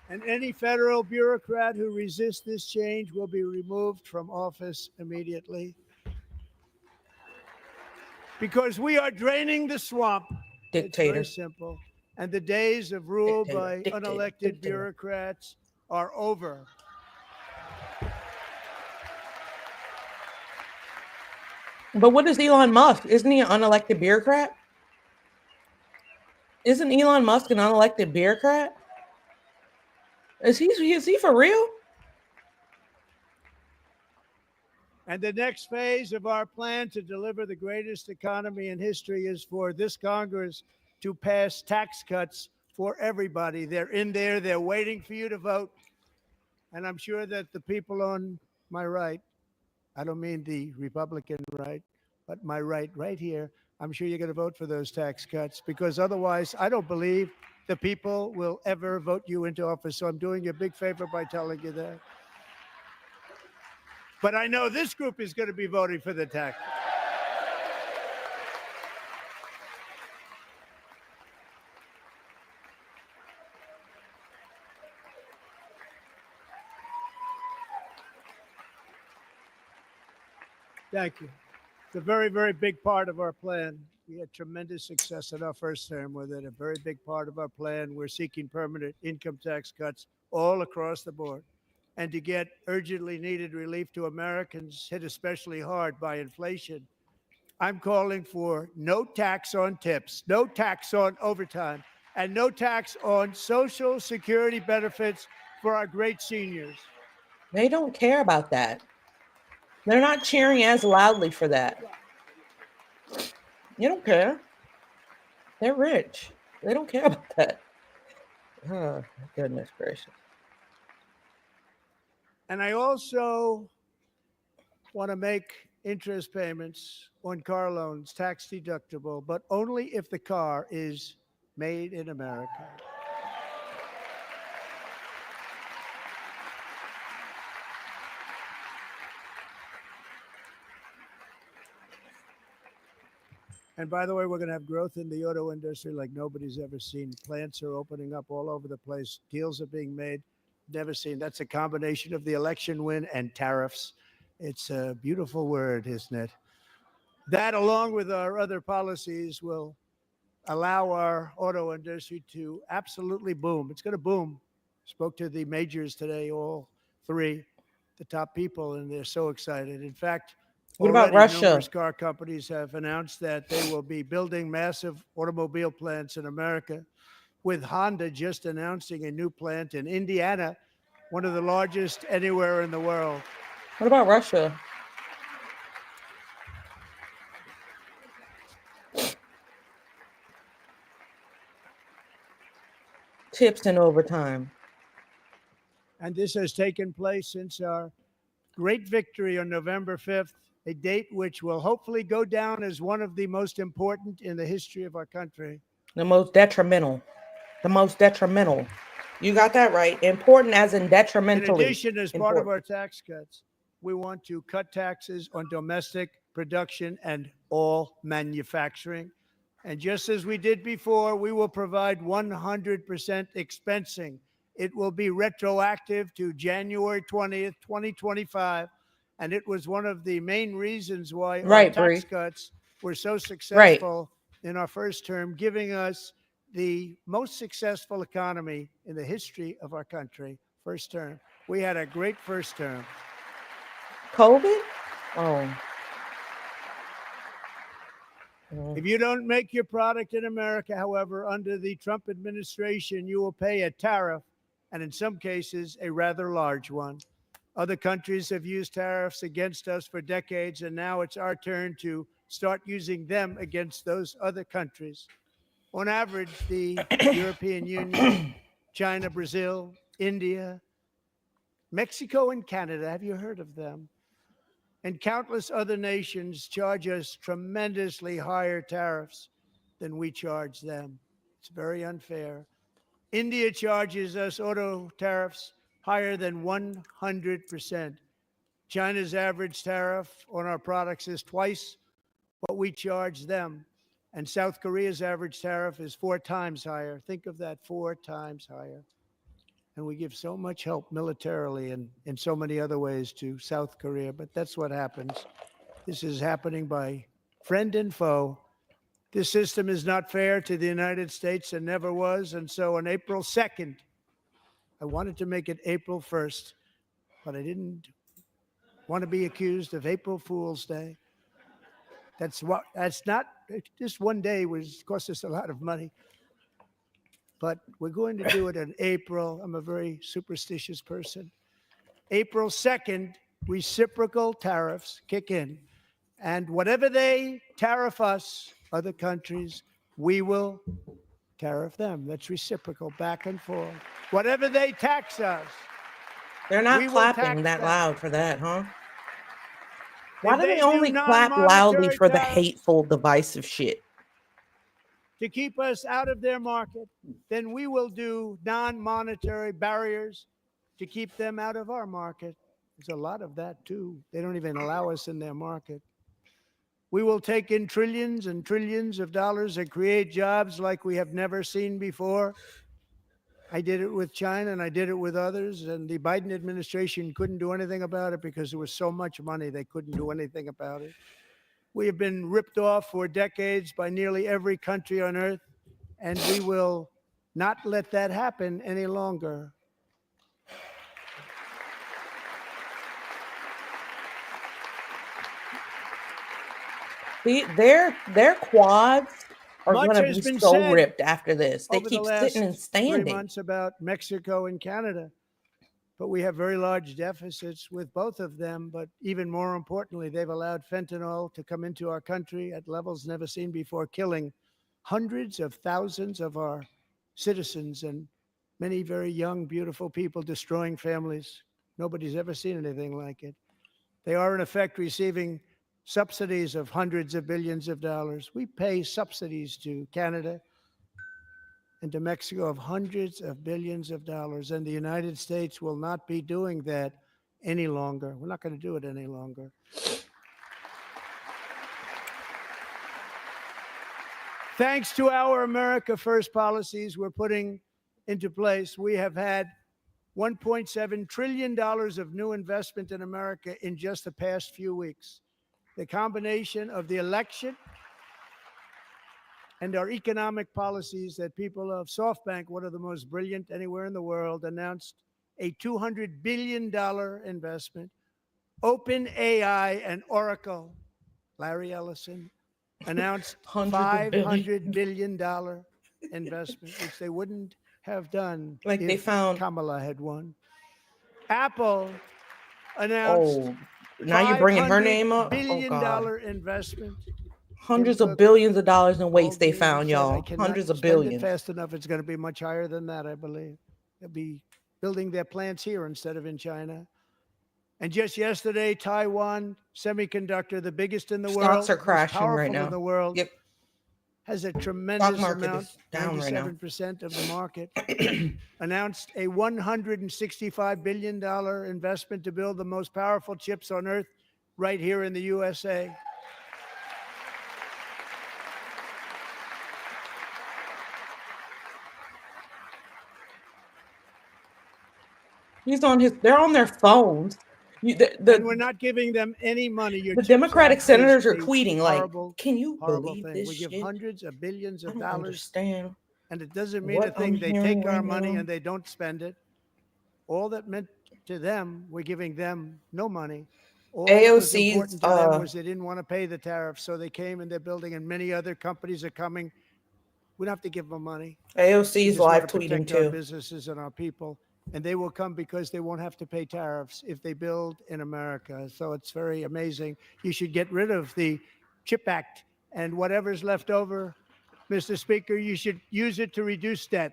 And any federal bureaucrat who resists this change will be removed from office immediately. Because we are draining the swamp. Dictator. It's very simple. And the days of rule by unelected bureaucrats are over. But what is Elon Musk? Isn't he an unelected bureaucrat? Isn't Elon Musk an unelected bureaucrat? Is he for real? And the next phase of our plan to deliver the greatest economy in history is for this Congress to pass tax cuts for everybody. They're in there. They're waiting for you to vote. And I'm sure that the people on my right, I don't mean the Republican right, but my right here, I'm sure you're going to vote for those tax cuts, because otherwise I don't believe the people will ever vote you into office. So I'm doing you a big favor by telling you that. But I know this group is going to be voting for the tax. Thank you. It's a very, very big part of our plan. We had tremendous success in our first term with it. A very big part of our plan. We're seeking permanent income tax cuts all across the board. And to get urgently needed relief to Americans hit especially hard by inflation, I'm calling for no tax on tips, no tax on overtime, and no tax on Social Security benefits for our great seniors. They don't care about that. They're not cheering as loudly for that. You don't care. They're rich. They don't care about that. Oh, goodness gracious. And I also want to make interest payments on car loans tax deductible, but only if the car is made in America. And by the way, we're going to have growth in the auto industry like nobody's ever seen. Plants are opening up all over the place. Deals are being made. Never seen. That's a combination of the election win and tariffs. It's a beautiful word, isn't it? That, along with our other policies, will allow our auto industry to absolutely boom. It's going to boom. Spoke to the majors today, all three, the top people, and they're so excited. In fact, what about Russia? Numerous car companies have announced that they will be building massive automobile plants in America, with Honda just announcing a new plant in Indiana, one of the largest anywhere in the world. What about Russia? Tips and overtime. And this has taken place since our great victory on November 5th, a date which will hopefully go down as one of the most important in the history of our country. The most detrimental. The most detrimental. You got that right. Important as in In detrimentally. addition, as part of our tax cuts, we want to cut taxes on domestic production and all manufacturing. And just as we did before, we will provide 100% expensing. It will be retroactive to January 20th, 2025. And it was one of the main reasons why our Right, tax Bree. cuts were so Right. successful in our first term, giving us the most successful economy in the history of our country. First term. We had a great first term. COVID? Oh. If you don't make your product in America, however, under the Trump administration, you will pay a tariff, and in some cases, a rather large one. Other countries have used tariffs against us for decades, and now it's our turn to start using them against those other countries. On average, the European Union, China, Brazil, India, Mexico, and Canada, have you heard of them? And countless other nations charge us tremendously higher tariffs than we charge them. It's very unfair. India charges us auto tariffs higher than 100%. China's average tariff on our products is twice what we charge them. And South Korea's average tariff is 4 times higher. Think of that, 4 times higher. And we give so much help militarily and in so many other ways to South Korea, but that's what happens. This is happening by friend and foe. This system is not fair to the United States and never was. And so on April 2nd, I wanted to make it April 1st, but I didn't want to be accused of April Fool's Day. That's not, just one day cost us a lot of money. But we're going to do it in April. I'm a very superstitious person. April 2nd, reciprocal tariffs kick in. And whatever they tariff us, other countries, we will tariff them. That's reciprocal, back and forth. Whatever they tax us, They're we not will clapping tax that them. loud for that, huh? Why If do they they do only clap loudly non-monetary for the tariffs hateful, divisive shit? to keep us out of their market, then we will do non-monetary barriers to keep them out of our market. There's a lot of that too. They don't even allow us in their market. We will take in trillions and trillions of dollars and create jobs like we have never seen before. I did it with China and I did it with others, and the Biden administration couldn't do anything about it because there was so much money they couldn't do anything about it. We have been ripped off for decades by nearly every country on earth, and we will not let that happen any longer. Their quads are Much going to has be been so said ripped after this. They over the keep last sitting and 3 standing. months about Mexico and Canada, but we have very large deficits with both of them. But even more importantly, they've allowed fentanyl to come into our country at levels never seen before, killing hundreds of thousands of our citizens and many very young, beautiful people, destroying families. Nobody's ever seen anything like it. They are, in effect, receiving subsidies of hundreds of billions of dollars. We pay subsidies to Canada and to Mexico of hundreds of billions of dollars, and the United States will not be doing that any longer. We're not going to do it any longer. Thanks to our America First policies we're putting into place, we have had $1.7 trillion of new investment in America in just the past few weeks. The combination of the election and our economic policies that people of SoftBank, one of the most brilliant anywhere in the world, announced a $200 billion investment. OpenAI and Oracle, Larry Ellison, announced $500 billion investment, which they wouldn't have done Like if they found Kamala had won. Apple announced now you're bringing her name up. $500 billion Oh God. investment. Hundreds Tim of Cook billions of dollars in waste called they me and found, said, I y'all. cannot Hundreds of spend it billions. fast enough. It's going to be much higher than that, I believe. They'll be building their plants here instead of in China. And just yesterday, Taiwan Semiconductor, the biggest in the world, Stocks are most crashing powerful right now. in the world, Yep. has a tremendous market amount, is down right now. 97% of the market, announced a $165 billion investment to build the most powerful chips on earth right here in the USA. They're on their phones. And we're not giving them any money. The Democratic senators are tweeting horrible, like, "Can you horrible believe thing. this We give shit? hundreds of billions I of don't dollars, understand and it doesn't mean a what I'm thing. They hearing take our right money now." and they don't spend it. All that meant to them, we're giving them no money. All that was AOC's important to them was they didn't want to pay the tariffs, so they came and they're building, and many other companies are coming. We don't have to give them money. We AOC's just want live to tweeting protect our too. businesses and our people, and they will come because they won't have to pay tariffs if they build in America. So it's very amazing. You should get rid of the CHIP Act, and whatever's left over, Mr. Speaker, you should use it to reduce debt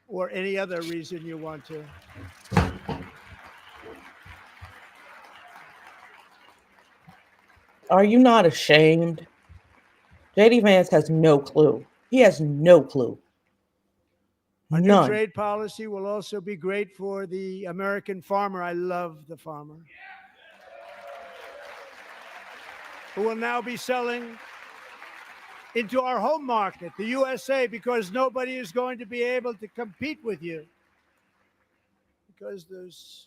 or any other reason you want to. Are you not ashamed? JD Vance has no clue. He has no clue. A new None. trade policy will also be great for the American farmer. I love the farmer, who will now be selling into our home market, the USA, because nobody is going to be able to compete with you. Because there's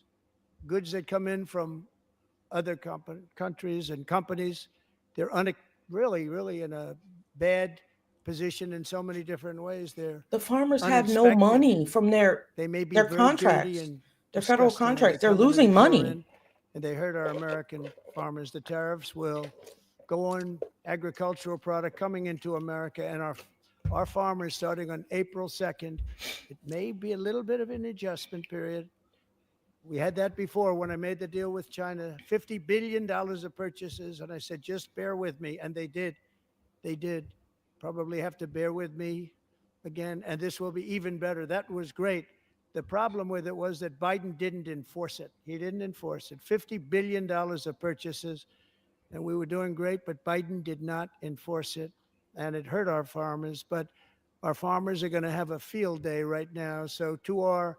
goods that come in from other countries and companies, they're really in a bad position in so many different ways. The farmers have no uninspected. money from their They may be their very contracts, dirty and their federal disgusting, and contracts. they They're come in losing and pour money. in, and they hurt our American farmers. The tariffs will go on agricultural product coming into America, and our farmers, starting on April 2nd, it may be a little bit of an adjustment period. We had that before when I made the deal with China, $50 billion of purchases, and I said, just bear with me, and they did. They did. Probably have to bear with me again, and this will be even better. That was great. The problem with it was that Biden didn't enforce it. He didn't enforce it. $50 billion of purchases, and we were doing great, but Biden did not enforce it, and it hurt our farmers. But our farmers are going to have a field day right now. So to our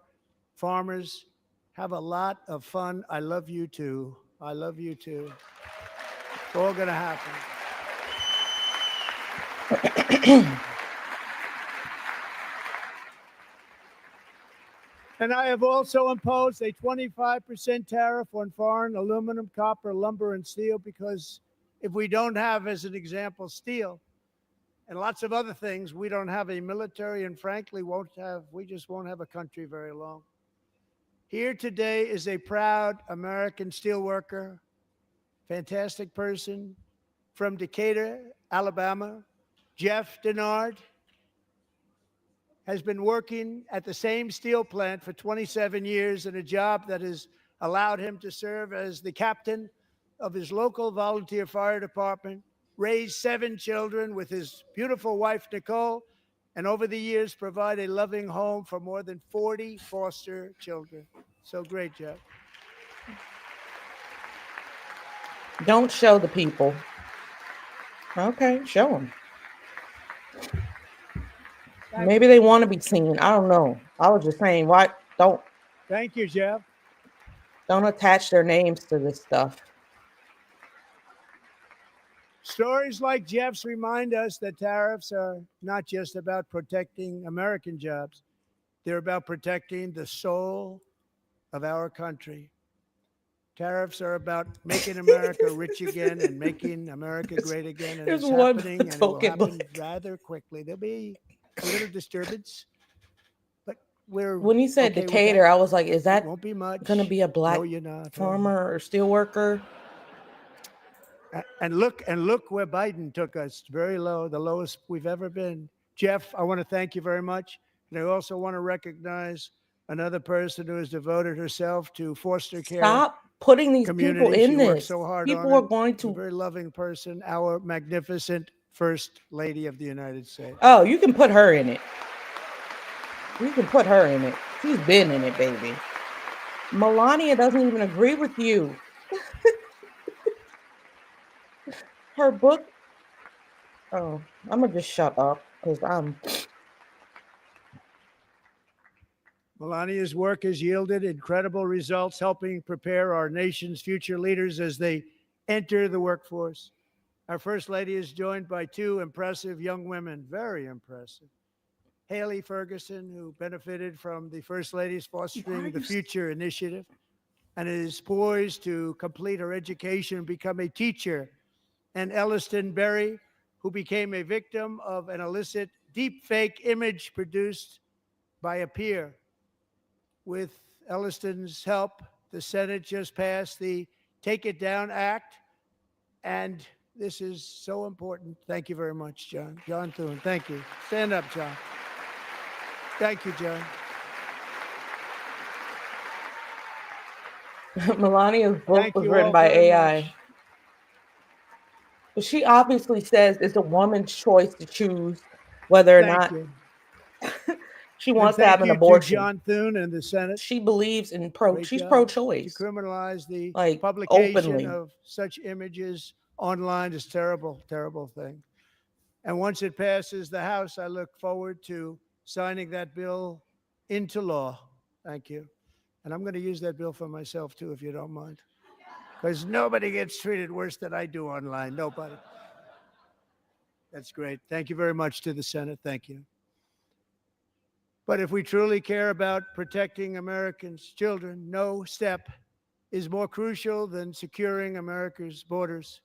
farmers, have a lot of fun. I love you too. I love you too. It's all going to happen. And I have also imposed a 25% tariff on foreign aluminum, copper, lumber, and steel, because if we don't have, as an example, steel and lots of other things, we don't have a military, and frankly, we just won't have a country very long. Here today is a proud American steelworker, fantastic person from Decatur, Alabama, Jeff Denard. Has been working at the same steel plant for 27 years in a job that has allowed him to serve as the captain of his local volunteer fire department, raise 7 children with his beautiful wife, Nicole, and over the years provide a loving home for more than 40 foster children. So great, Jeff. Don't show the people. Okay, show them. Maybe they want to be seen. I don't know. I was just saying, why don't Thank you, Jeff. Don't attach their names to this stuff. Stories like Jeff's remind us that tariffs are not just about protecting American jobs. They're about protecting the soul of our country. Tariffs are about making America rich again and making America great again. And it's happening, and it will happen rather quickly. There'll be a little disturbance, but when you said okay Decatur, I was like, is that won't be much. Gonna be a black farmer or steel worker? And look where Biden took us. Very low, the lowest we've ever been. Jeff, I want to thank you very much. And I also want to recognize another person who has devoted herself to foster care. Stop putting these people in she this. Works so hard people on are going to. A very loving person, our magnificent First Lady of the United States. Oh, you can put her in it. You can put her in it. She's been in it, baby. Melania doesn't even agree with you. Her book Oh, I'm gonna just shut up because I'm. Melania's work has yielded incredible results, helping prepare our nation's future leaders as they enter the workforce. Our First Lady is joined by two impressive young women, very impressive. Haley Ferguson, who benefited from the First Lady's Fostering the Future initiative and is poised to complete her education and become a teacher. And Elliston Berry, who became a victim of an illicit deepfake image produced by a peer. With Elliston's help, the Senate just passed the Take It Down Act, and this is so important. Thank you very much, John. John Thune, thank you. Stand up, John. Thank you, John. Melania's book Thank was you written all by very AI. much. But she obviously says it's a woman's choice to choose whether or Thank not you. she And wants to have thank an you to abortion. John Thune and the Senate. She believes in Great she's job. pro-choice. To criminalize the Like, publication openly. of such images online is terrible, terrible thing. And once it passes the House, I look forward to signing that bill into law. Thank you. And I'm going to use that bill for myself too, if you don't mind. Because nobody gets treated worse than I do online. Nobody. That's great. Thank you very much to the Senate. Thank you. But if we truly care about protecting Americans' children, no step is more crucial than securing America's borders.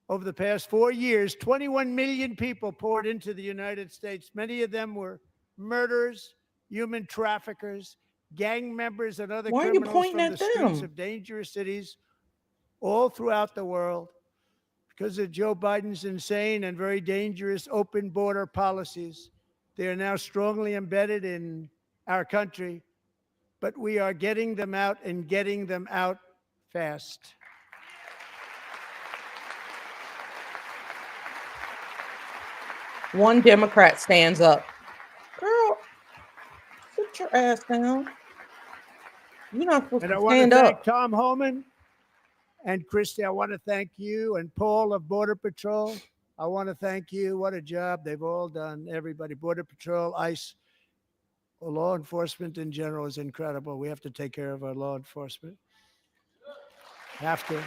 Over the past 4 years, 21 million people poured into the United States. Many of them were murderers, human traffickers, gang members, and other Why are you criminals pointing from at the streets them? of dangerous cities all throughout the world. Because of Joe Biden's insane and very dangerous open border policies, they are now strongly embedded in our country, but we are getting them out and getting them out fast. One Democrat stands up. Girl, sit your ass down. You're not supposed And I to want to stand thank up. Tom Homan and Christy. I want to thank you and Paul of Border Patrol. I want to thank you. What a job they've all done. Everybody, Border Patrol, ICE, law enforcement in general is incredible. We have to take care of our law enforcement. Have to.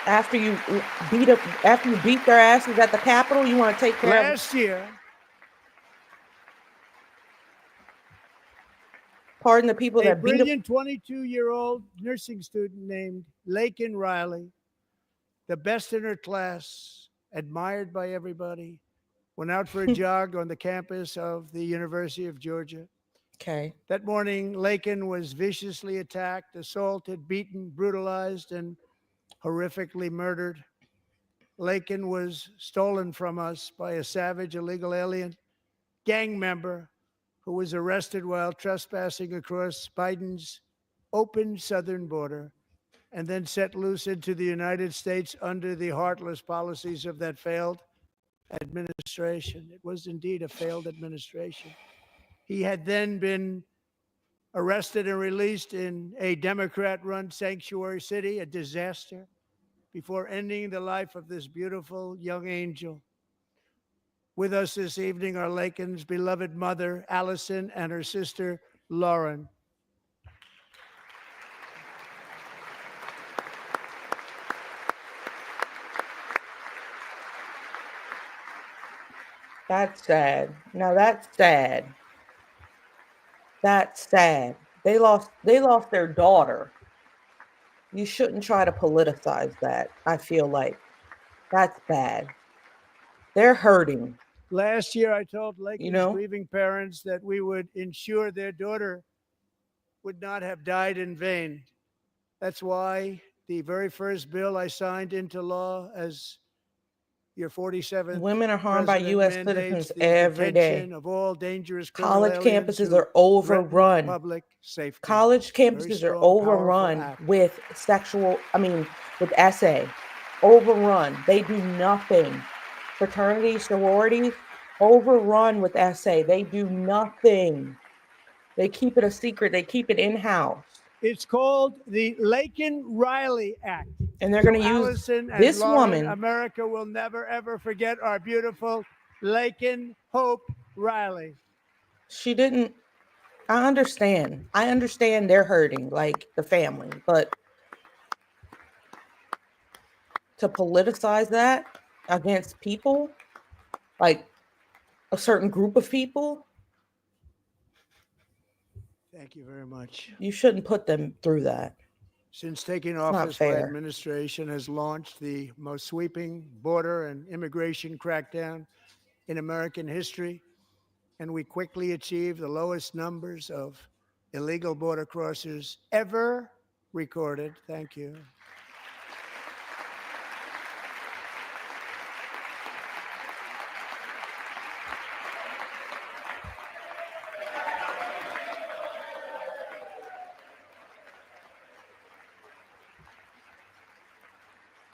After you beat their asses at the Capitol, you want to take care of Last year, pardon the people a that beat up. brilliant 22-year-old nursing student named Laken Riley, the best in her class, admired by everybody, went out for a jog on the campus of the University of Georgia. Okay. That morning, Laken was viciously attacked, assaulted, beaten, brutalized, and horrifically murdered. Laken was stolen from us by a savage illegal alien gang member who was arrested while trespassing across Biden's open southern border and then set loose into the United States under the heartless policies of that failed administration. It was indeed a failed administration. He had then been arrested and released in a Democrat-run sanctuary city, a disaster, before ending the life of this beautiful young angel. With us this evening are Laken's beloved mother, Allison, and her sister, Lauren. That's sad. Now that's sad. That's sad. They lost their daughter. You shouldn't try to politicize that. I feel like that's bad. They're hurting, Last year, I told you Laken's know? grieving parents that we would ensure their daughter would not have died in vain. That's why the very first bill I signed into law as your 47th Women are harmed by president US mandates citizens the every detention day. of all dangerous criminal College aliens campuses who are threaten overrun. public safety. College Very campuses are strong, powerful overrun act. with with SA. Overrun. They do nothing. Fraternities, sororities, overrun with SA. They do nothing. They keep it a secret. They keep it in-house. It's called the Laken-Riley Act. And they're So going to use Allison and this Lauren, woman. America will never, ever forget our beautiful Laken Hope Riley. She didn't. I understand. I understand they're hurting, like the family, but to politicize that against people, like a certain group of people, Thank you very much. you shouldn't put them through that. Since taking It's not office, my fair. administration has launched the most sweeping border and immigration crackdown in American history, and we quickly achieved the lowest numbers of illegal border crossers ever recorded. Thank you.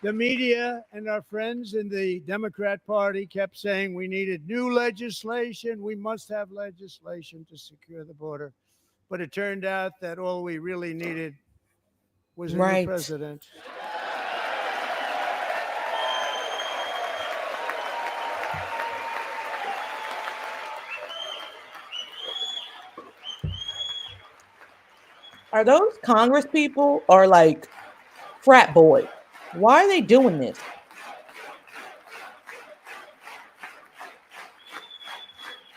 The media and our friends in the Democrat Party kept saying we needed new legislation. We must have legislation to secure the border. But it turned out that all we really needed was a new president. Are those Congress people or like frat boys? Why are they doing this?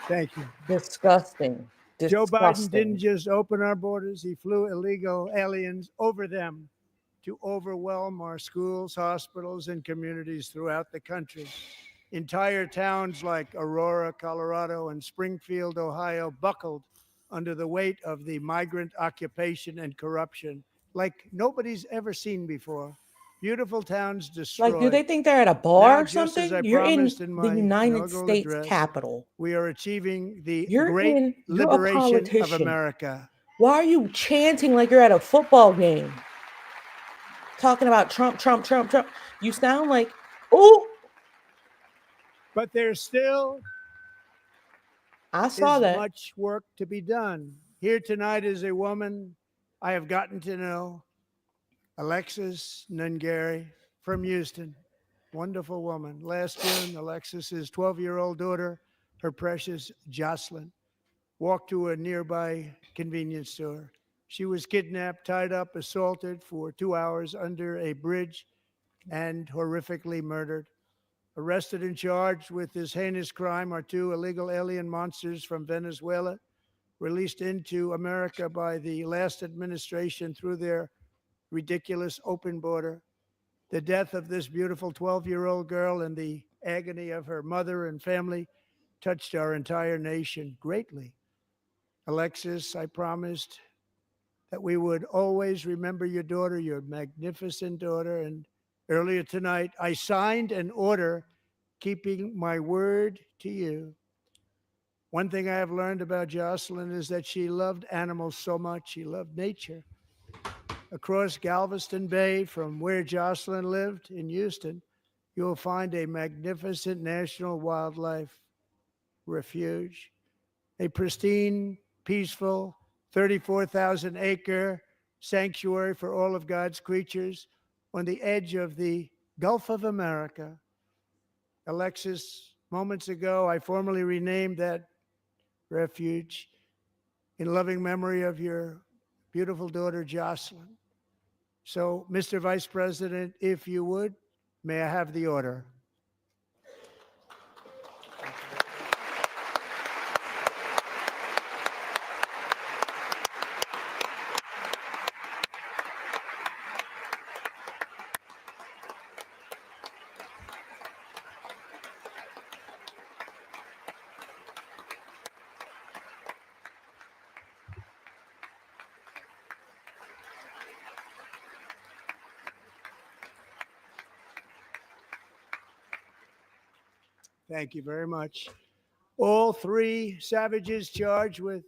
Thank you. Disgusting. Joe Biden didn't Disgusting. just open our borders, he flew illegal aliens over them to overwhelm our schools, hospitals, and communities throughout the country. Entire towns like Aurora, Colorado, and Springfield, Ohio, buckled under the weight of the migrant occupation and corruption like nobody's ever seen before. Beautiful towns destroyed. Like, do they think they're at a bar Now, or just as I something? You're in promised in the my United inaugural States address, Capitol. we are achieving the You're great a liberation of politician. America. Why are you chanting like you're at a football game? Talking about Trump, Trump, Trump, Trump. You sound like, oh. But there's still I saw that. much work to be done. Here tonight is a woman I have gotten to know, Alexis Nungari from Houston. Wonderful woman. Last June, Alexis's 12-year-old daughter, her precious Jocelyn, walked to a nearby convenience store. She was kidnapped, tied up, assaulted for 2 hours under a bridge, and horrifically murdered. Arrested and charged with this heinous crime are two illegal alien monsters from Venezuela, released into America by the last administration through their ridiculous open border. The death of this beautiful 12-year-old girl and the agony of her mother and family touched our entire nation greatly. Alexis, I promised that we would always remember your daughter, your magnificent daughter. And earlier tonight, I signed an order keeping my word to you. One thing I have learned about Jocelyn is that she loved animals so much. She loved nature. Across Galveston Bay, from where Jocelyn lived in Houston, you will find a magnificent national wildlife refuge, a pristine, peaceful, 34,000-acre sanctuary for all of God's creatures on the edge of the Gulf of America. Alexis, moments ago, I formally renamed that refuge in loving memory of your beautiful daughter, Jocelyn. So, Mr. Vice President, if you would, may I have the order? Thank you very much. All three savages charged with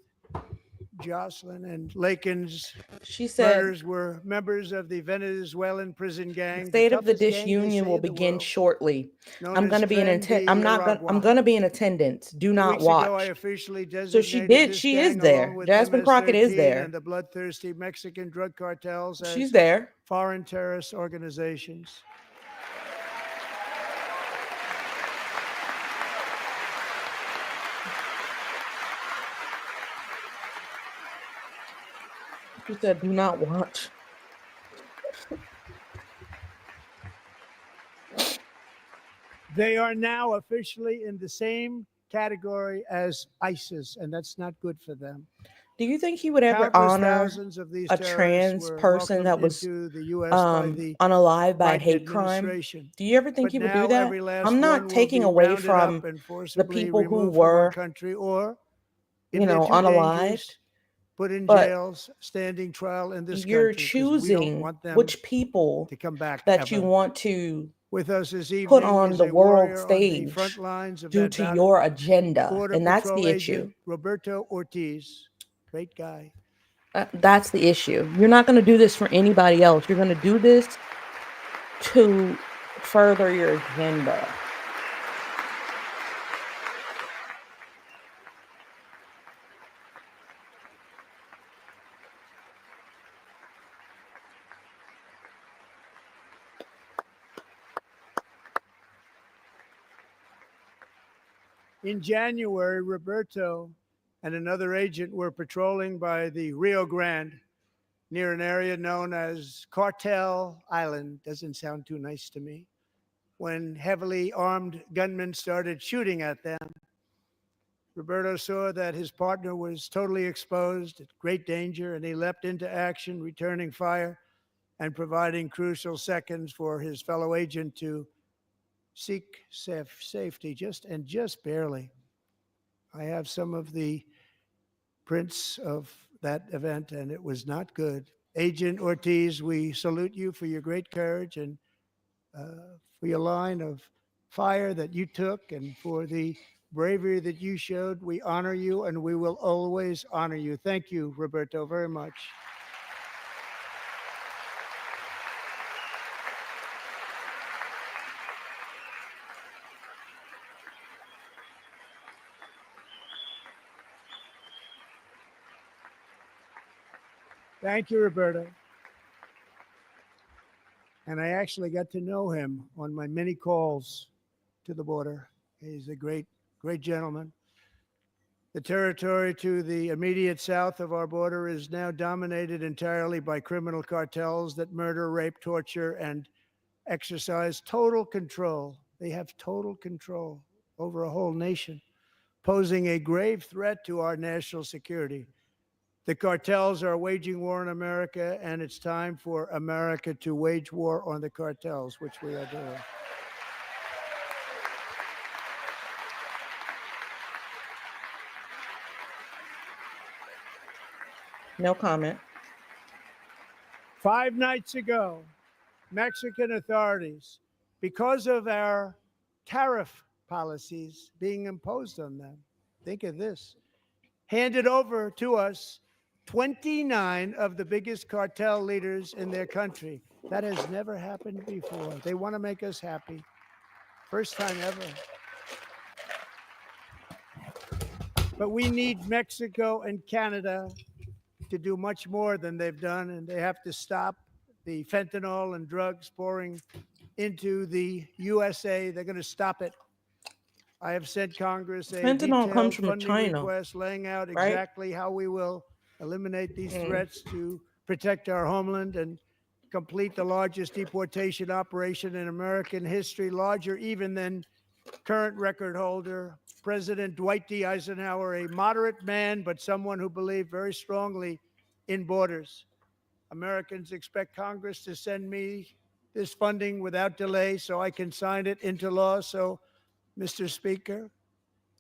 Jocelyn and Lakin's She said, murders were members of the Venezuelan prison "The gang, State of the toughest gang, they Disunion say, will in the begin world, shortly. known I'm as going to be in Tren de I'm not going I'm Aragua. going to be in attendance. Do 2 not weeks ago, I watch." officially So she designated did. this She is gang, there. along with Jasmine Crockett is MS-13 there. and the bloodthirsty Mexican drug cartels, She's as there. foreign terrorist organizations. She said, "Do not watch." They are now officially in the same category as ISIS, and that's not good for them. Do you think he would ever Countless honor thousands of these a terrorists trans were person that welcomed was into the U.S. by the unalive by a Biden hate crime? administration. Do you ever think But he would do now that? every last I'm not one will taking be away rounded up from and the forcibly people who removed from our were, country, or if you they're know, too unalived, dangerous, put in but jails, standing trial in this you're country, because we don't choosing want them which people to come back that you ever. want to With us this put evening on is the a world warrior on the front stage lines of due that to battle, your agenda. Border And that's Patrol the issue. agent Roberto Ortiz. Great guy. That's the issue. You're not going to do this for anybody else. You're going to do this to further your agenda. In January, Roberto and another agent were patrolling by the Rio Grande near an area known as Cartel Island. Doesn't sound too nice to me. When heavily armed gunmen started shooting at them, Roberto saw that his partner was totally exposed, at great danger, and he leapt into action, returning fire and providing crucial seconds for his fellow agent to seek safety, just barely. I have some of the prints of that event, and it was not good. Agent Ortiz, we salute you for your great courage and for your line of fire that you took, and for the bravery that you showed. We honor you, and we will always honor you. Thank you, Roberto, very much. Thank you, Roberto. And I actually got to know him on my many calls to the border. He's a great, great gentleman. The territory to the immediate south of our border is now dominated entirely by criminal cartels that murder, rape, torture, and exercise total control. They have total control over a whole nation, posing a grave threat to our national security. The cartels are waging war in America, and it's time for America to wage war on the cartels, which we are doing. No comment. 5 nights ago, Mexican authorities, because of our tariff policies being imposed on them, think of this, handed over to us 29 of the biggest cartel leaders in their country. That has never happened before. They want to make us happy. First time ever. But we need Mexico and Canada to do much more than they've done, and they have to stop the fentanyl and drugs pouring into the USA. They're going to stop it. I have sent Congress a Fentanyl comes detailed from funding China, request laying out right? exactly how we will eliminate these threats to protect our homeland and complete the largest deportation operation in American history, larger even than current record holder, President Dwight D. Eisenhower, a moderate man, but someone who believed very strongly in borders. Americans expect Congress to send me this funding without delay so I can sign it into law. So, Mr. Speaker,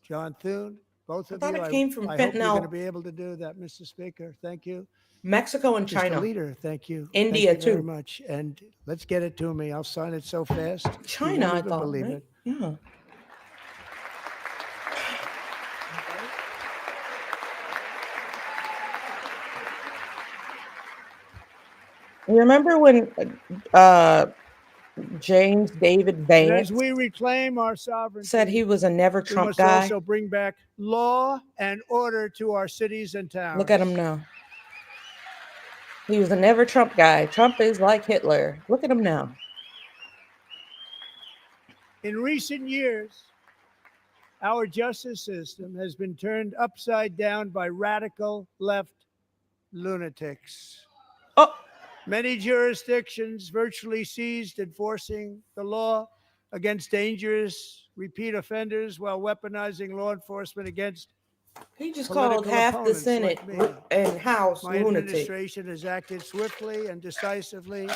John Thune, both of thought you, it came from I hope you're going to fentanyl. be able to do that, Mr. Speaker. Thank you. Mexico and Mr. China. Leader, thank you. India, thank you very too. much. And let's get it to me. I'll sign it so fast. China, you won't I even thought, believe right? it. Yeah. You remember when uh, James David And as Vance we reclaim our said sovereignty, he was a never we Trump must guy? also bring back law and order to our cities and towns. Look at him now. He was a never Trump guy. Trump is like Hitler. Look at him now. In recent years, our justice system has been turned upside down by radical left lunatics. Oh, Many jurisdictions virtually ceased enforcing the law against dangerous repeat offenders while weaponizing law enforcement against he just political called half the opponents Senate like me. and House My lunatic. administration has acted swiftly and decisively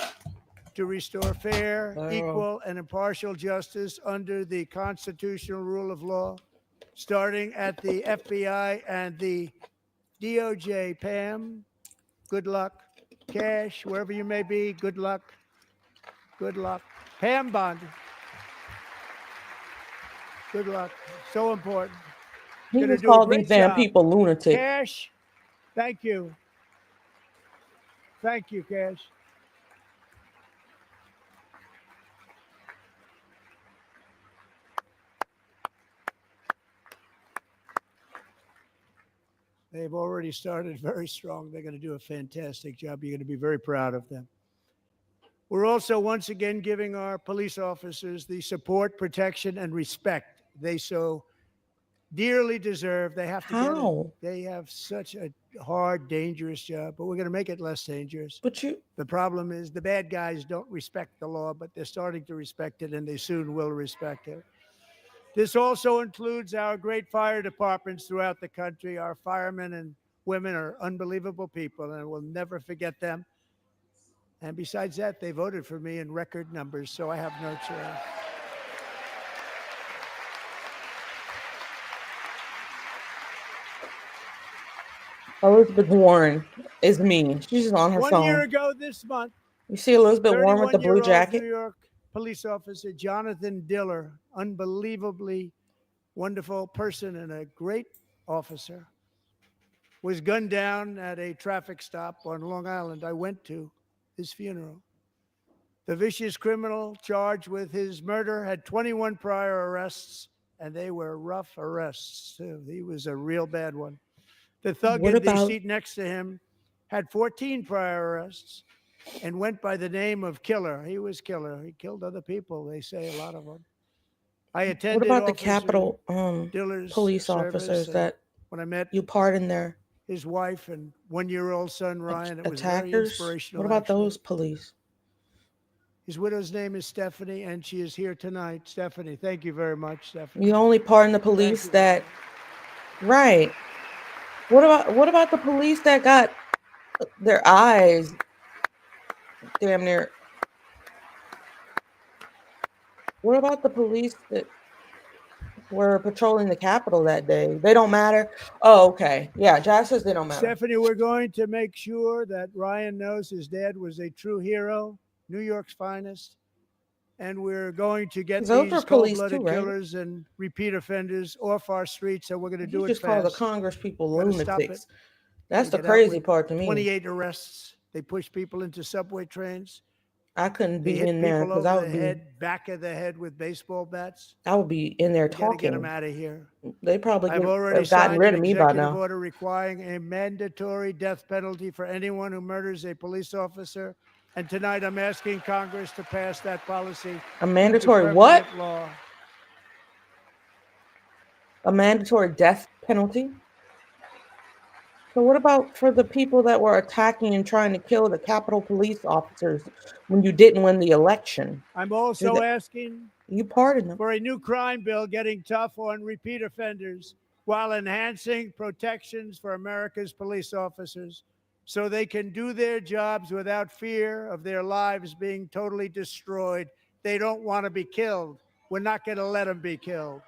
to restore fair, Girl. equal, and impartial justice under the constitutional rule of law, starting at the FBI and the DOJ. Pam, good luck. Cash, wherever you may be, good luck. Good luck. Pam Bond, good luck. So important. He Gonna just do a called these great damn job. people lunatic. Cash, thank you. Thank you, Cash. They've already started very strong. They're going to do a fantastic job. You're going to be very proud of them. We're also once again giving our police officers the support, protection, and respect they so dearly deserve. They have to get it. They have such a hard, dangerous job, but we're going to make it less dangerous. But you, The problem is the bad guys don't respect the law, but they're starting to respect it, and they soon will respect it. This also includes our great fire departments throughout the country. Our firemen and women are unbelievable people, and we'll never forget them. And besides that, they voted for me in record numbers, so I have no choice. Elizabeth Warren is mean. She's just on her 1 phone. year ago this month, You see Elizabeth Warren with the blue 31-year-old jacket? New York police officer Jonathan Diller, unbelievably wonderful person and a great officer, was gunned down at a traffic stop on Long Island. I went to his funeral. The vicious criminal charged with his murder had 21 prior arrests, and they were rough arrests, too. He was a real bad one. The thug in the seat next to him had 14 prior arrests and went by the name of Killer. He was Killer. He killed other people, they say, a lot of them. I attended What about the Capitol Diller's police officers that when I met you pardoned their his wife and 1-year-old son, Ryan, it was very attackers? inspirational. What about actually. those police? His widow's name is Stephanie, and she is here tonight. Stephanie, thank you very much, Stephanie. You only pardon the police that, right? What about the police that got their eyes damn near? What about the police that were patrolling the Capitol that day? They don't matter. Oh, okay. Yeah, Josh says they don't matter. Stephanie, we're going to make sure that Ryan knows his dad was a true hero, New York's finest. And we're going to get these cold-blooded killers and repeat offenders off our streets, and we're going to do it fast. You just call the Congress people lunatics. That's the crazy part to me. 28 arrests. They push people into subway trains. I couldn't be in there because I would be back of the head with baseball bats. I would be in there talking. Get them out of here. They probably I've already gotten rid of me by now. executive order requiring a mandatory death penalty for anyone who murders a police officer. And tonight I'm asking Congress to pass that policy. A mandatory what? Law. A mandatory death penalty? So what about for the people that were attacking and trying to kill the Capitol police officers when you didn't win the election? I'm also asking you pardoned them for a new crime bill getting tough on repeat offenders while enhancing protections for America's police officers so they can do their jobs without fear of their lives being totally destroyed. They don't want to be killed. We're not going to let them be killed.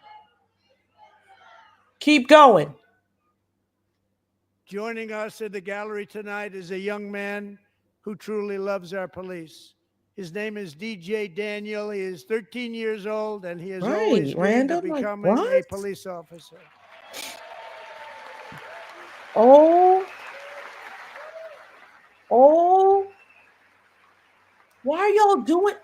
Keep going. Joining us in the gallery tonight is a young man who truly loves our police. His name is DJ Daniel. He is 13 years old, and he has always dreamed of becoming a police officer. Why are y'all doing?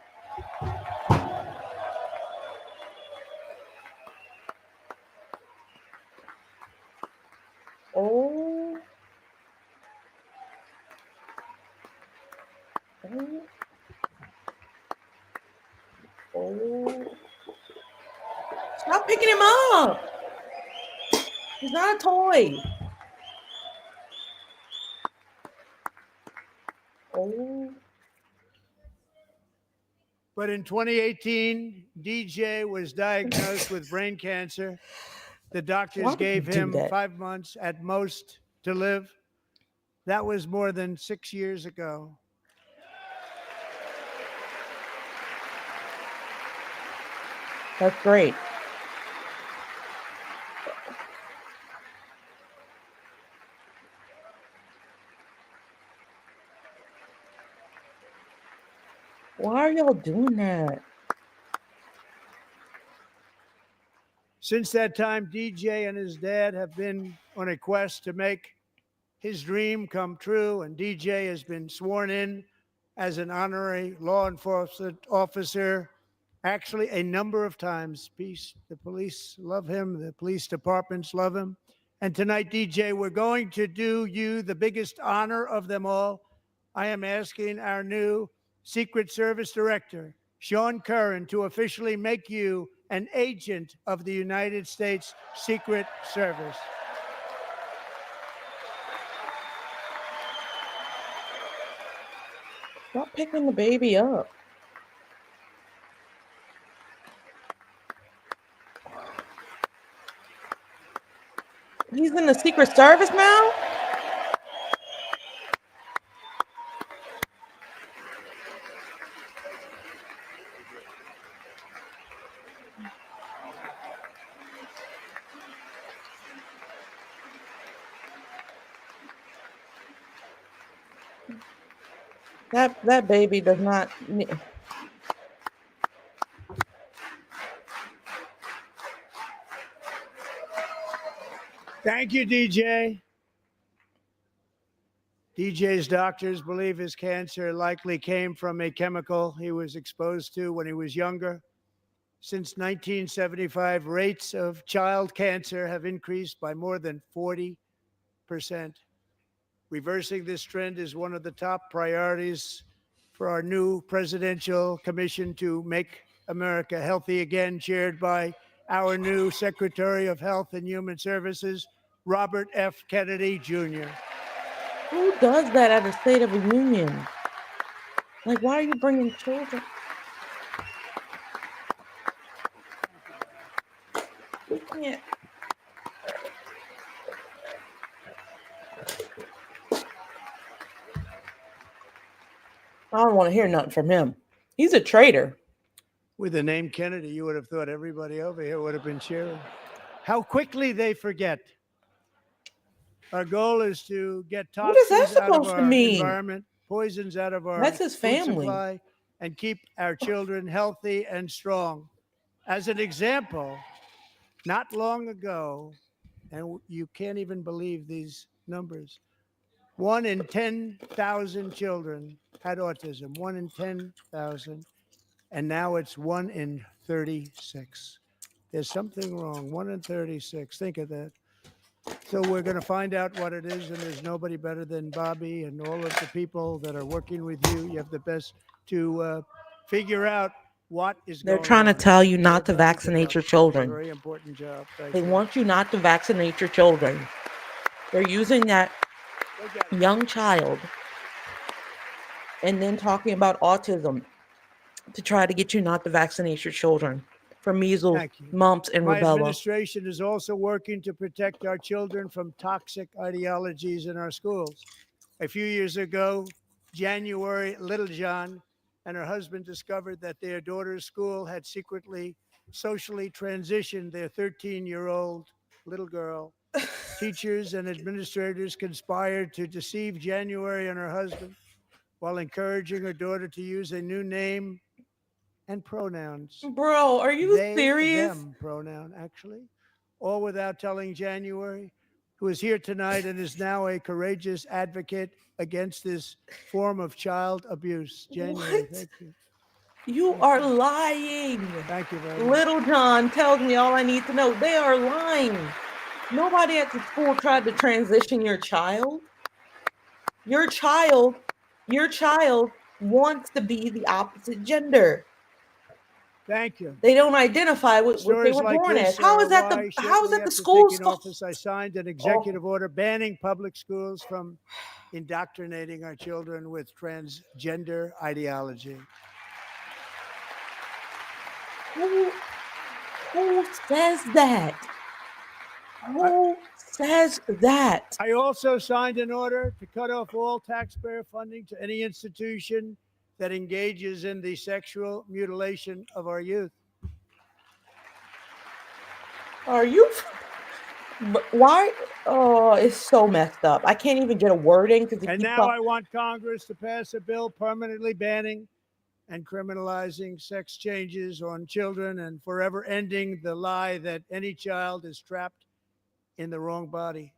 Oh, oh, oh. Stop picking him up. He's not a toy. Oh, But in 2018, DJ was diagnosed with brain cancer. The doctors why would you gave do him that? 5 months at most to live. That was more than 6 years ago. That's great. Why are y'all doing that? Since that time, DJ and his dad have been on a quest to make his dream come true, and DJ has been sworn in as an honorary law enforcement officer actually a number of times. The police love him, the police departments love him. And tonight, DJ, we're going to do you the biggest honor of them all. I am asking our new Secret Service Director, Sean Curran, to officially make you an agent of the United States Secret Service. Stop picking the baby up. He's in the Secret Service now? That baby does not. Thank you, DJ. DJ's doctors believe his cancer likely came from a chemical he was exposed to when he was younger. Since 1975, rates of child cancer have increased by more than 40%. Reversing this trend is one of the top priorities for our new presidential commission to make America healthy again, chaired by our new Secretary of Health and Human Services, Robert F. Kennedy Jr. Who does that at a State of the Union? Like, why are you bringing children? We can't. I don't want to hear nothing from him. He's a traitor. With the name Kennedy, you would have thought everybody over here would have been cheering. How quickly they forget. Our goal is to get What is that toxins out of supposed to our mean? environment, poisons out of our That's his food family. supply, and keep our children healthy and strong. As an example, not long ago, and you can't even believe these numbers, 1 in 10,000 children had autism, 1 in 10,000, and now it's 1 in 36. There's something wrong, 1 in 36. Think of that. So we're going to find out what it is, and there's nobody better than Bobby and all of the people that are working with you. You have the best to figure out what is going on. They're trying to tell you not to They've done a good vaccinate job. your It's a children. very important job. Right They there. want you not to vaccinate your children. They're using that young child and then talking about autism to try to get you not to vaccinate your children for measles, Thank you. mumps, and My rubella. administration is also working to protect our children from toxic ideologies in our schools. A few years ago, January, Little John and her husband discovered that their daughter's school had secretly socially transitioned their 13-year-old little girl. Teachers and administrators conspired to deceive January and her husband while encouraging her daughter to use a new name and pronouns. Bro, are you They, serious? them pronoun, actually, all without telling January. who is here tonight and is now a courageous advocate against this form of child abuse. Genuinely, What? thank you. You are lying. Thank you very much. Little John tells me all I need to know. They are lying. Nobody at the school tried to transition your child. Your child wants to be the opposite gender. Thank you. They don't identify with what they Stories were like born as. this are why How is shortly that the after school's taking fault? office, I signed an executive order banning public schools from indoctrinating our children with transgender ideology. Who says that? Who says that? I also signed an order to cut off all taxpayer funding to any institution that engages in the sexual mutilation of our youth. Are you? Why? Oh, it's so messed up. I can't even get a word in because And now I want Congress to pass a bill permanently banning and criminalizing sex changes on children and forever ending the lie that any child is trapped in the wrong body.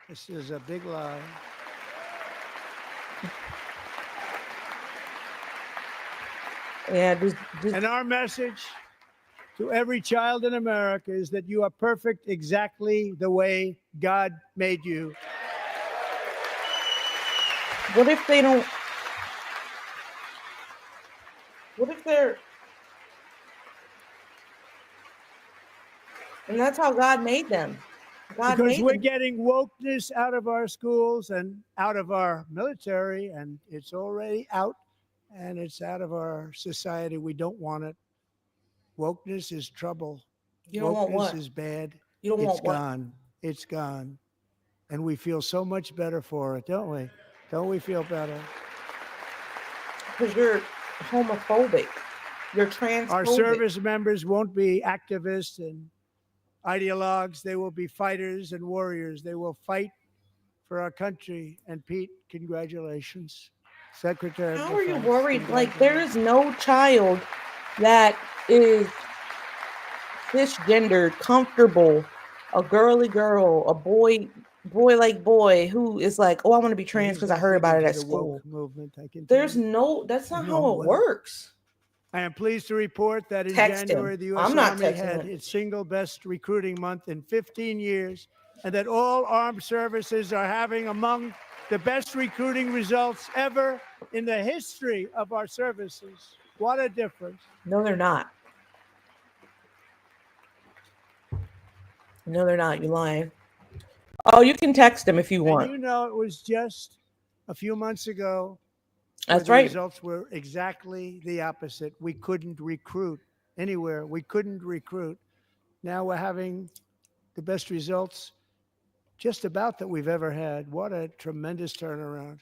This is a big lie. Yeah, And our message to every child in America is that you are perfect exactly the way God made you. what if they don't? What if they're? And that's how God made them. God Because made we're them. getting wokeness out of our schools and out of our military, and it's already out, and it's out of our society. We don't want it. Wokeness is trouble. You don't want Wokeness what? is bad. You don't It's want what? gone. It's gone. And we feel so much better for it, don't we? Don't we feel better? Because you're homophobic. You're transphobic. Our service members won't be activists and ideologues. They will be fighters and warriors. They will fight for our country. And Pete, congratulations. Secretary of How are you Defense, worried? Like, there is no child that is cisgendered, comfortable, a girly girl, a boy like boy who is like, oh, I want to be trans because I heard about it at school. Movement, I can There's no, that's not how it works. I am pleased to report that in Text him. January, the U.S. I'm not Army texting had him. its single best recruiting month in 15 years, and that all armed services are having among the best recruiting results ever in the history of our services. What a difference. No, they're not. No, they're not. You're lying. Oh, you can text him if you want. And you know, it was just a few months ago That's the right. results were exactly the opposite. We couldn't recruit anywhere. We couldn't recruit. Now we're having the best results just about that we've ever had. What a tremendous turnaround.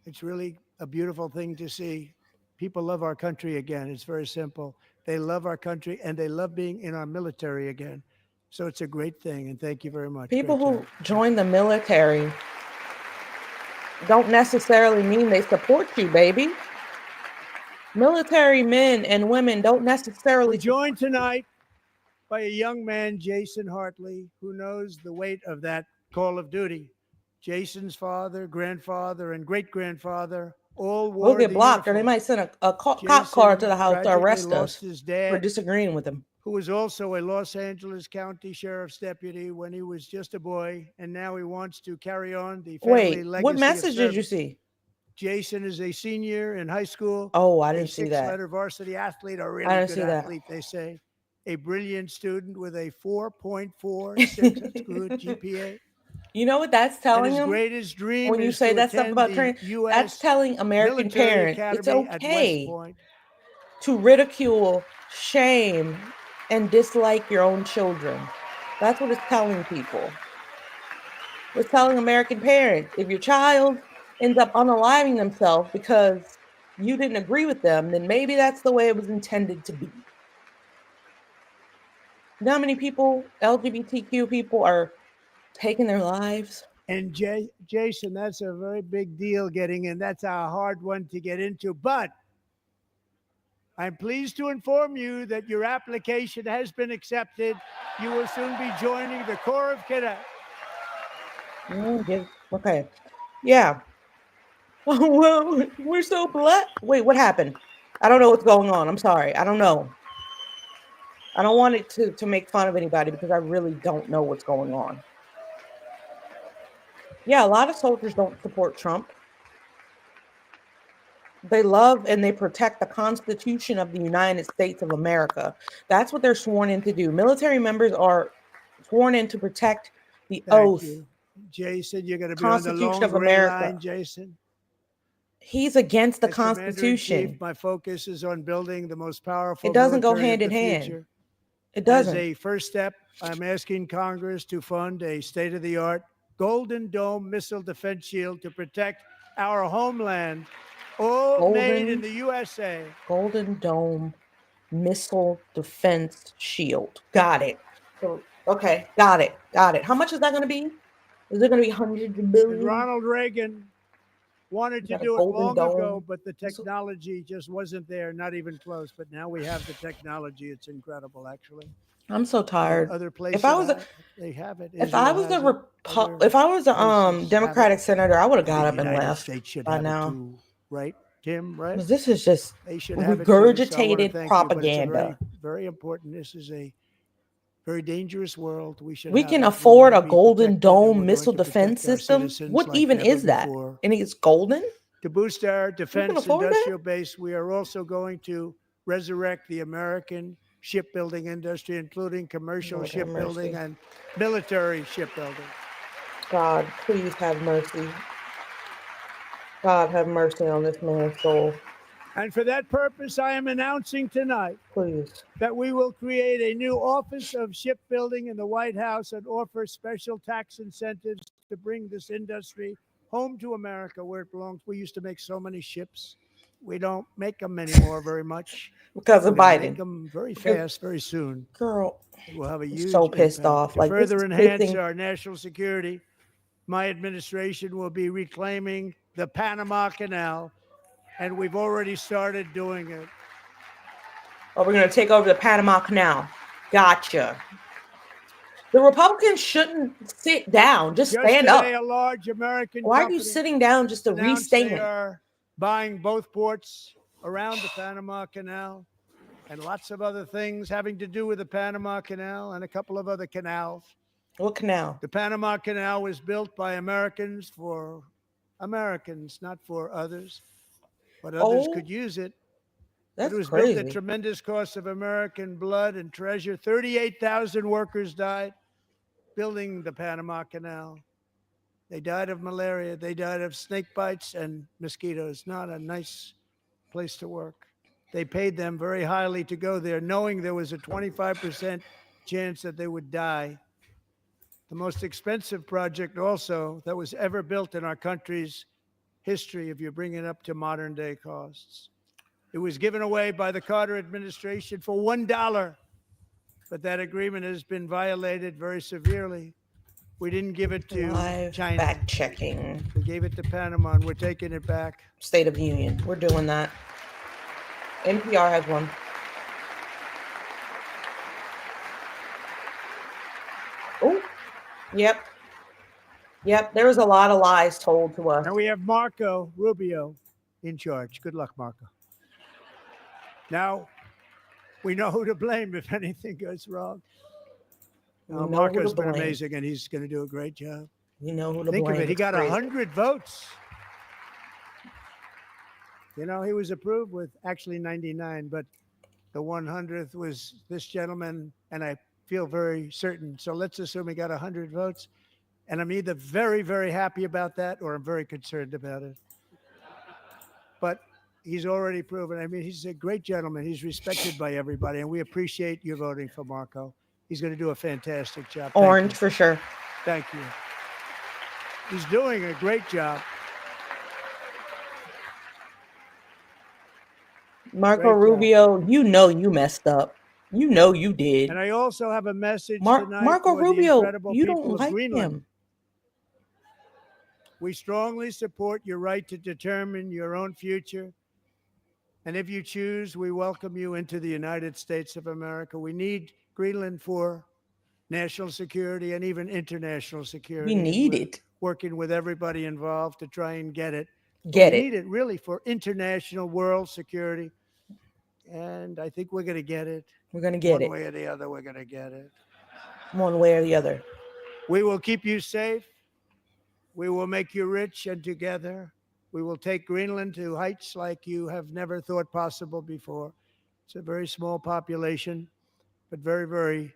It's really a beautiful thing to see. People love our country again. It's very simple. They love our country and they love being in our military again. So it's a great thing. And thank you very much. People who join the military don't necessarily mean they support you, baby. Military men and women don't necessarily. We're joined tonight by a young man, Jason Hartley, who knows the weight of that call of duty. Jason's father, grandfather, and great-grandfather all wore We'll get blocked, or they uniform. might send a cop Jason car to the house to tragically arrest lost us his for dad, disagreeing with him. who was also a Los Angeles County Sheriff's deputy when he was just a boy, and now he wants to carry on the family legacy. What message of did you service. see? Jason is a senior in high school. Oh, I didn't a see that. six-letter varsity athlete, a really I didn't good see that. athlete, they say. A brilliant student with a 4.46. That's good GPA. You know what that's And telling his him? greatest dream When you is say to that stuff attend about the trans, U.S. that's telling American Military parents it's Academy at West okay Point. to ridicule, shame, and dislike your own children. That's what it's telling people. It's telling American parents, if your child ends up unaliving themselves because you didn't agree with them, then maybe that's the way it was intended to be. You know how many people, LGBTQ people, are taking their lives? And Jason, that's a very big deal getting in. That's a hard one to get into. But I'm pleased to inform you that your application has been accepted. You will soon be joining the Corps of Cadets. Okay. Yeah. Well, we're so black. Wait, what happened? I don't know what's going on. I'm sorry. I don't know. I don't want it to make fun of anybody because I really don't know what's going on. Yeah, a lot of soldiers don't support Trump. They love and they protect the Constitution of the United States of America. That's what they're sworn in to do. Military members are sworn in to protect the Thank oath, you. Jason, you're going to be on the Constitution long of gray America. line, Jason. He's against the As Commander-in-Chief, Constitution. my focus is on building the most powerful It doesn't go military hand of in the hand. future. It As doesn't. a first step, I'm asking Congress to fund a state-of-the-art Golden Dome missile defense shield to protect our homeland, all made in the USA. Golden Dome missile defense shield. Got it. So, okay, got it. Got it. How much is that going to be? Is it going to be hundreds of And billions? Ronald Reagan wanted to Got a do it Golden long ago, Dome but the technology just wasn't there, not even close. But now we have the technology. It's incredible, actually. I'm so tired. Other places, If I was a, they have it. if I Israel was a has it. Other if I was a places have Democratic it. senator, I would have got The up and United left States should by have it now. too, right, Tim? Right? 'Cause this is just They should have it too. So I want to regurgitated thank you, propaganda. but it's a very, very important. This is a very dangerous world. We should. We have can it. We afford wanna a be Golden protected, and we're Dome going missile to defense protect our system. citizens What like even never is that? before. And it's golden? To boost our We can defense afford that? industrial base, we are also going to resurrect the American shipbuilding industry, including commercial Lord have shipbuilding mercy. and military shipbuilding. God, please have mercy. God have mercy on this man's soul. And for that purpose, I am announcing tonight Please. that we will create a new Office of Shipbuilding in the White House and offer special tax incentives to bring this industry home to America where it belongs. We used to make so many ships. We don't make them anymore very much. Because We're of going to make Biden. them very Because- fast, very soon. Girl, It will have a I'm huge so pissed impact. off. To Like, this further is enhance pissing- our national security, my administration will be reclaiming the Panama Canal, and we've already started doing it. Oh, we're going to take over the Panama Canal. Gotcha. The Republicans shouldn't sit down. Just stand Yesterday, up. a large American Why are company you sitting down just to announced re-stand? they are buying both ports around the Panama Canal and lots of other things having to do with the Panama Canal and a couple of other canals. What canal? The Panama Canal was built by Americans for Americans, not for others, but others could use it. That's It was crazy. built at tremendous cost of American blood and treasure. 38,000 workers died building the Panama Canal. They died of malaria. They died of snake bites and mosquitoes. Not a nice place to work. They paid them very highly to go there, knowing there was a 25% chance that they would die. The most expensive project also that was ever built in our country's history, if you bring it up to modern day costs. It was given away by the Carter administration for $1, but that agreement has been violated very severely. We didn't give it to Live China. fact checking. We gave it to Panama, and we're taking it back. State of the Union. We're doing that. NPR has one. Oh, yep. Yep, there was a lot of lies told to us. And we have Marco Rubio in charge. Good luck, Marco. Now, we know who to blame if anything goes wrong. Marco's been amazing, and he's going to do a great job. We know who to blame. Think of it. He got great. 100 votes. You know, he was approved with actually 99, but the 100th was this gentleman, and I feel very certain. So let's assume he got 100 votes. And I'm either very, very happy about that or I'm very concerned about it. But he's already proven. I mean, he's a great gentleman. He's respected by everybody, and we appreciate you voting for Marco. He's going to do a fantastic job. Orange for sure. Thank you. He's doing a great job. Marco Rubio, you know you messed up. You know you did. And I also have a message tonight Marco for Rubio, the incredible you people don't of like Greenland. him. We strongly support your right to determine your own future. And if you choose, we welcome you into the United States of America. We need Greenland for national security and even international security. We need it. working with everybody involved to try and get it. Get we it. need it really for international world security. And I think we're going to get it. We're going to get One it way or the other, we're going to get it. one way or the other. We will keep you safe. We will make you rich, and together we will take Greenland to heights like you have never thought possible before. It's a very small population, but very, very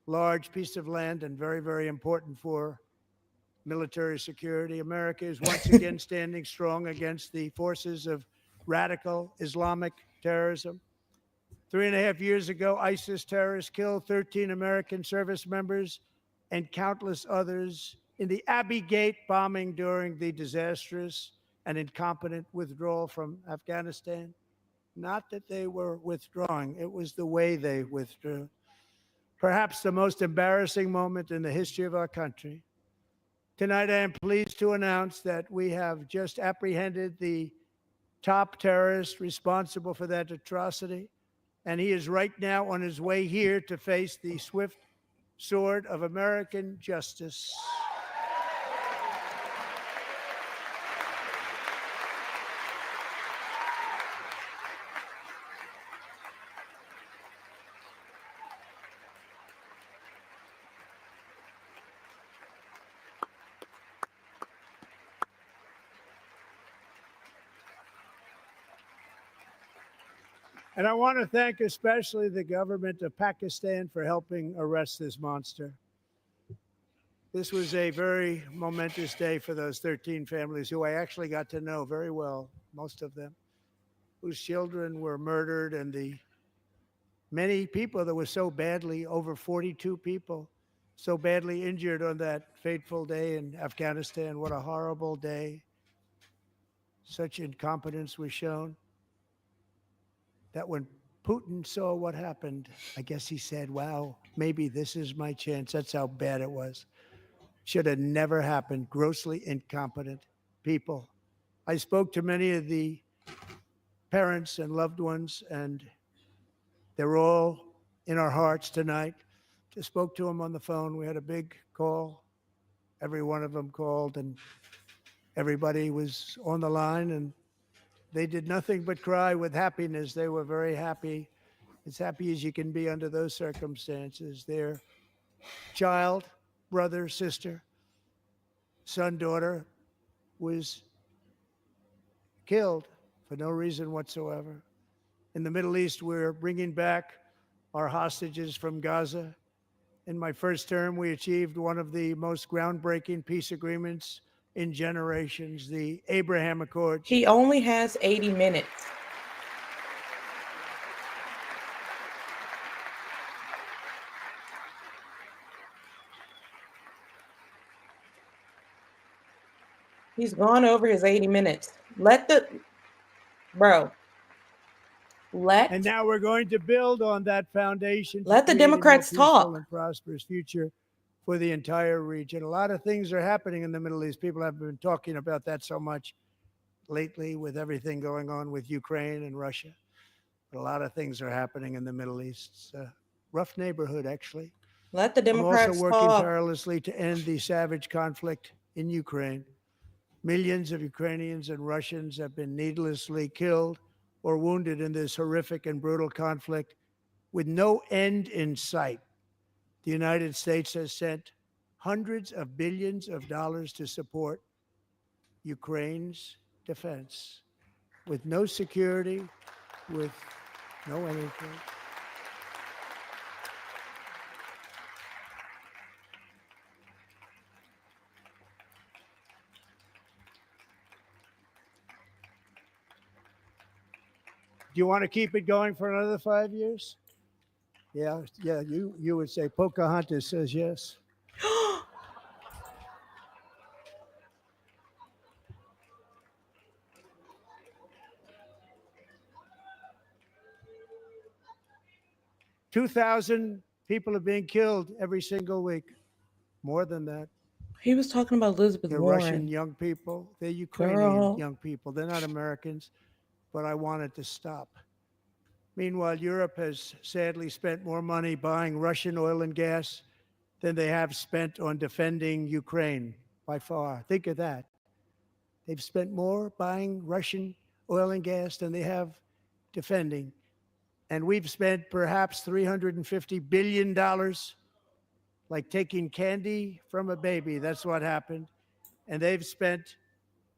large piece of land and very, very important for military security. America is once again standing strong against the forces of radical Islamic terrorism. 3.5 years ago, ISIS terrorists killed 13 American service members and countless others in the Abbey Gate bombing during the disastrous and incompetent withdrawal from Afghanistan. Not that they were withdrawing, it was the way they withdrew. Perhaps the most embarrassing moment in the history of our country. Tonight, I am pleased to announce that we have just apprehended the top terrorist responsible for that atrocity, and he is right now on his way here to face the swift sword of American justice. And I want to thank especially the government of Pakistan for helping arrest this monster. This was a very momentous day for those 13 families who I actually got to know very well, most of them, whose children were murdered, and the many people that were so badly, over 42 people, so badly injured on that fateful day in Afghanistan. What a horrible day. Such incompetence was shown that when Putin saw what happened, I guess he said, wow, maybe this is my chance. That's how bad it was. Should have never happened. Grossly incompetent people. I spoke to many of the parents and loved ones, and they're all in our hearts tonight. Just spoke to them on the phone. We had a big call. Every one of them called, and everybody was on the line, and they did nothing but cry with happiness. They were very happy, as happy as you can be under those circumstances. Their child, brother, sister, son, daughter was killed for no reason whatsoever. In the Middle East, we're bringing back our hostages from Gaza. In my first term, we achieved one of the most groundbreaking peace agreements in generations, the Abraham Accords. He only has 80 minutes. He's gone over his 80 minutes. Let the And now we're going to build on that foundation. Let the create a more Democrats peaceful talk. and prosperous future for the entire region. A lot of things are happening in the Middle East. People have been talking about that so much lately with everything going on with Ukraine and Russia. But a lot of things are happening in the Middle East. It's a rough neighborhood, actually. Let the I'm Democrats also working talk. tirelessly to end the savage conflict in Ukraine. Millions of Ukrainians and Russians have been needlessly killed or wounded in this horrific and brutal conflict with no end in sight. The United States has sent hundreds of billions of dollars to support Ukraine's defense with no security, with no anything. Do you want to keep it going for another 5 years? Yeah, you would say Pocahontas says yes. $2,000 people are being killed every single week. More than that. He was talking about Elizabeth They're Warren. Russian young people. They're Ukrainian young people. They're not Americans, but I want it to stop. Meanwhile, Europe has sadly spent more money buying Russian oil and gas than they have spent on defending Ukraine. by far. Think of that. They've spent more buying Russian oil and gas than they have defending. And we've spent perhaps $350 billion, like taking candy from a baby. That's what happened. And they've spent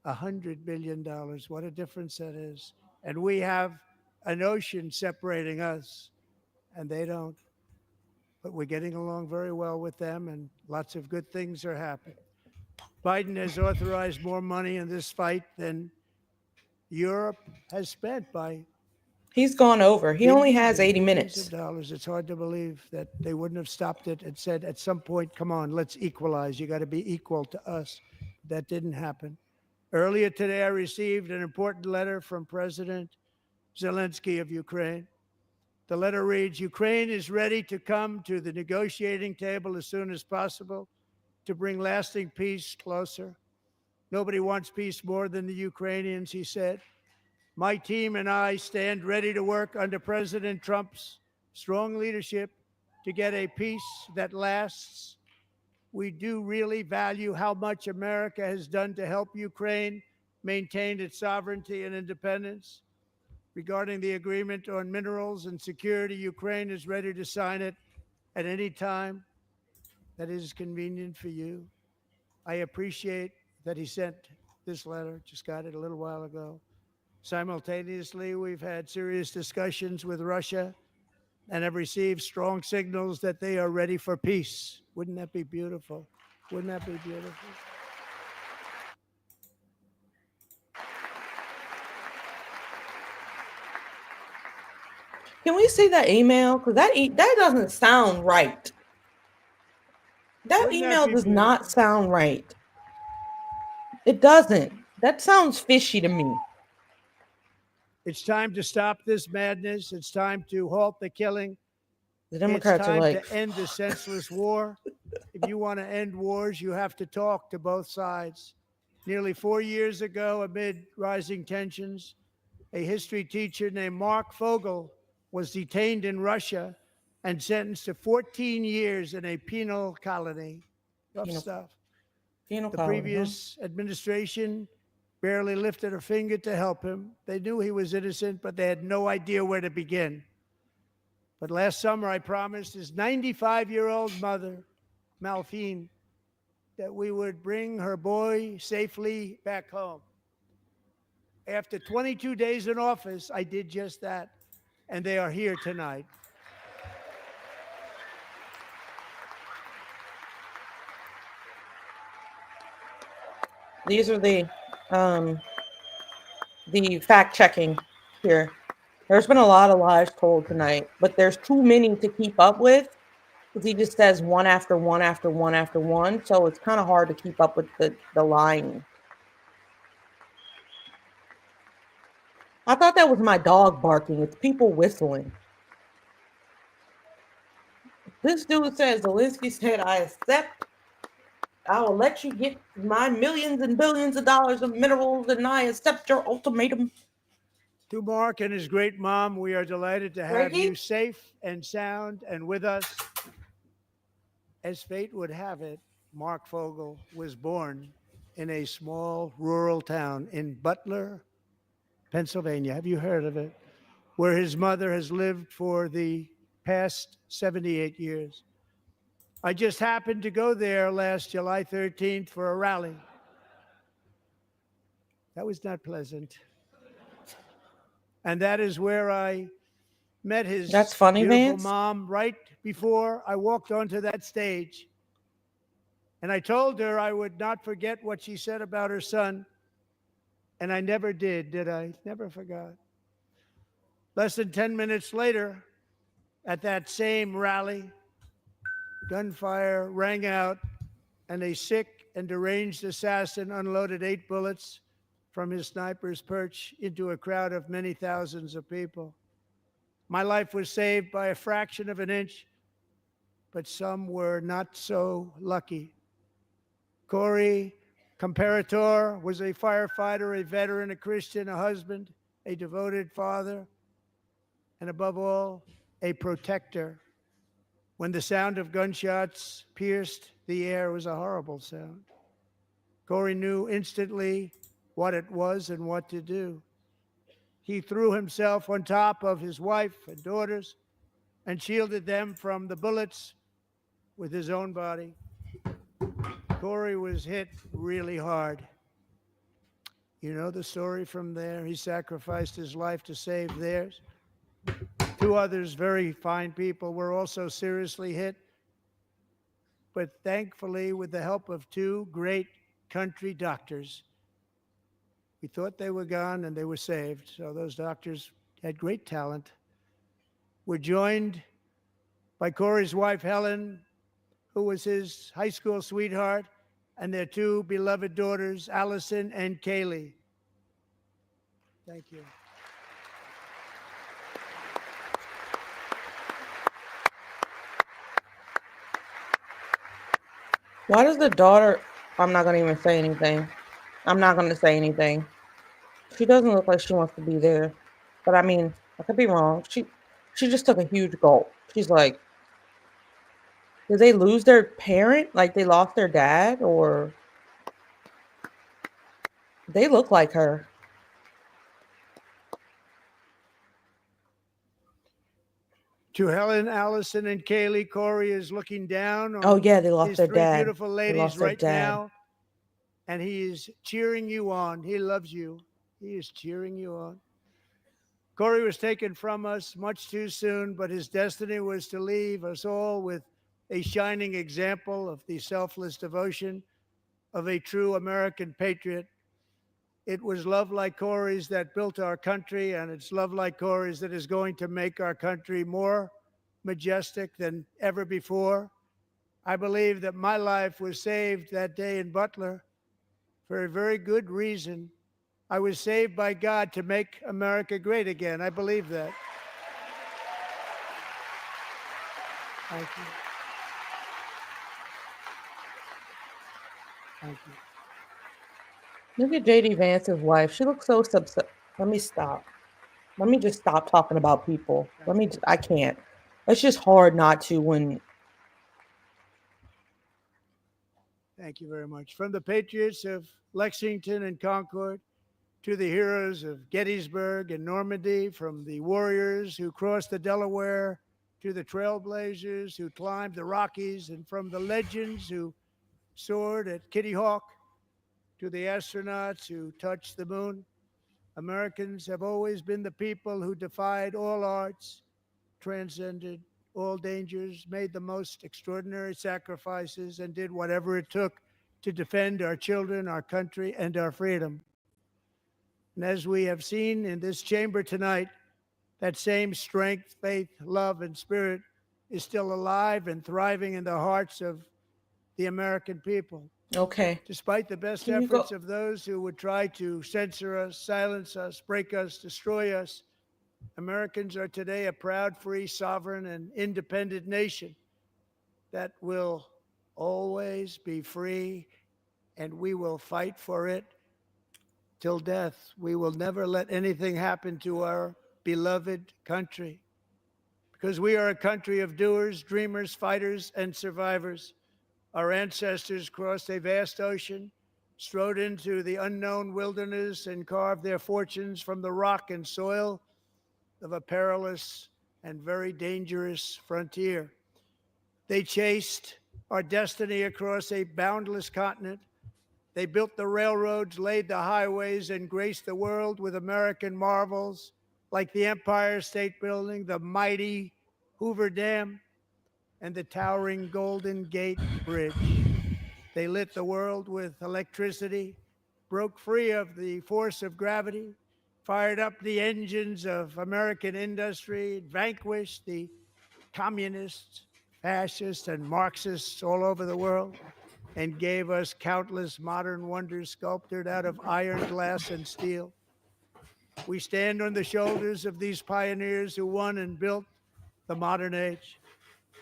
$100 billion. What a difference that is. And we have an ocean separating us, and they don't. But we're getting along very well with them, and lots of good things are happening. Biden has authorized more money in this fight than Europe has spent by He's gone over. He only has 80 minutes. of dollars. It's hard to believe that they wouldn't have stopped it and said at some point, come on, let's equalize. You got to be equal to us. That didn't happen. Earlier today, I received an important letter from President Zelensky of Ukraine. The letter reads, Ukraine is ready to come to the negotiating table as soon as possible to bring lasting peace closer. Nobody wants peace more than the Ukrainians, he said. My team and I stand ready to work under President Trump's strong leadership to get a peace that lasts. We do really value how much America has done to help Ukraine maintain its sovereignty and independence. Regarding the agreement on minerals and security, Ukraine is ready to sign it at any time that is convenient for you. I appreciate that he sent this letter, just got it a little while ago. Simultaneously, we've had serious discussions with Russia and have received strong signals that they are ready for peace. Wouldn't that be beautiful? Wouldn't that be beautiful? Can we see that email? Because that doesn't sound right. That Wouldn't that email be does beautiful? not sound right. It doesn't. That sounds fishy to me. It's time to stop this madness. It's time to halt the killing. The It's Democrats are time like, to end the senseless war. If you want to end wars, you have to talk to both sides. Nearly 4 years ago, amid rising tensions, a history teacher named Mark Fogel was detained in Russia and sentenced to 14 years in a penal colony. Rough Penal- stuff. penal The colony, previous administration barely lifted a finger to help him. They knew he was innocent, but they had no idea where to begin. But last summer, I promised his 95-year-old mother, Malphine, that we would bring her boy safely back home. After 22 days in office, I did just that, and they are here tonight. These are the fact checking here. There's been a lot of lies told tonight, but there's too many to keep up with because he just says one after one after one after one. So it's kind of hard to keep up with the lying. I thought that was my dog barking. It's people whistling. This dude says, Zelensky said, I will let you get my millions and billions of dollars of minerals and I accept your ultimatum. To Mark and his great mom, we are delighted to have Ricky? you safe and sound and with us. As fate would have it, Mark Fogel was born in a small rural town in Butler, Pennsylvania. Have you heard of it? Where his mother has lived for the past 78 years. I just happened to go there last July 13th for a rally. That was not pleasant. And that is where I met his That's funny, beautiful Vance. mom right before I walked onto that stage. And I told her I would not forget what she said about her son. And I never did I? Never forgot. Less than 10 minutes later, at that same rally, gunfire rang out, and a sick and deranged assassin unloaded 8 bullets from his sniper's perch into a crowd of many thousands of people. My life was saved by a fraction of an inch, but some were not so lucky. Corey Comparator was a firefighter, a veteran, a Christian, a husband, a devoted father, and above all, a protector. When the sound of gunshots pierced the air, it was a horrible sound. Corey knew instantly what it was and what to do. He threw himself on top of his wife and daughters and shielded them from the bullets with his own body. Corey was hit really hard. You know the story from there. He sacrificed his life to save theirs. Two others, very fine people, were also seriously hit. But thankfully, with the help of two great country doctors, we thought they were gone and they were saved. So those doctors had great talent. We're joined by Corey's wife, Helen, who was his high school sweetheart, and their two beloved daughters, Allison and Kaylee. Thank you. Why does the daughter? I'm not gonna even say anything. I'm not gonna say anything. She doesn't look like she wants to be there. But I mean, I could be wrong. She just took a huge gulp. She's like, did they lose their parent? Like they lost their dad, or they look like her. To Helen, Allison, and Kaylee, Corey is looking down on Oh yeah, they lost these their three dad. beautiful They ladies lost their right dad. now, and he is cheering you on. He loves you. He is cheering you on. Corey was taken from us much too soon, but his destiny was to leave us all with a shining example of the selfless devotion of a true American patriot. It was love like Corey's that built our country, and it's love like Corey's that is going to make our country more majestic than ever before. I believe that my life was saved that day in Butler for a very good reason. I was saved by God to make America great again. I believe that. Thank you. Thank you. Look at JD Vance's wife. She looks so upset. Let me stop. Let me just stop talking about people. I can't. It's just hard not to when. Thank you very much. From the patriots of Lexington and Concord to the heroes of Gettysburg and Normandy, from the warriors who crossed the Delaware to the trailblazers who climbed the Rockies, and from the legends who soared at Kitty Hawk to the astronauts who touched the moon, Americans have always been the people who defied all odds, transcended all dangers, made the most extraordinary sacrifices, and did whatever it took to defend our children, our country, and our freedom. And as we have seen in this chamber tonight, that same strength, faith, love, and spirit is still alive and thriving in the hearts of the American people. Okay. Despite the best efforts of those who would try to censor us, silence us, break us, destroy us, Americans are today a proud, free, sovereign, and independent nation that will always be free, and we will fight for it till death. We will never let anything happen to our beloved country, because we are a country of doers, dreamers, fighters, and survivors. Our ancestors crossed a vast ocean, strode into the unknown wilderness, and carved their fortunes from the rock and soil of a perilous and very dangerous frontier. They chased our destiny across a boundless continent. They built the railroads, laid the highways, and graced the world with American marvels like the Empire State Building, the mighty Hoover Dam, and the towering Golden Gate Bridge. They lit the world with electricity, broke free of the force of gravity, fired up the engines of American industry, vanquished the communists, fascists, and Marxists all over the world, and gave us countless modern wonders sculptured out of iron, glass, and steel. We stand on the shoulders of these pioneers who won and built the modern age.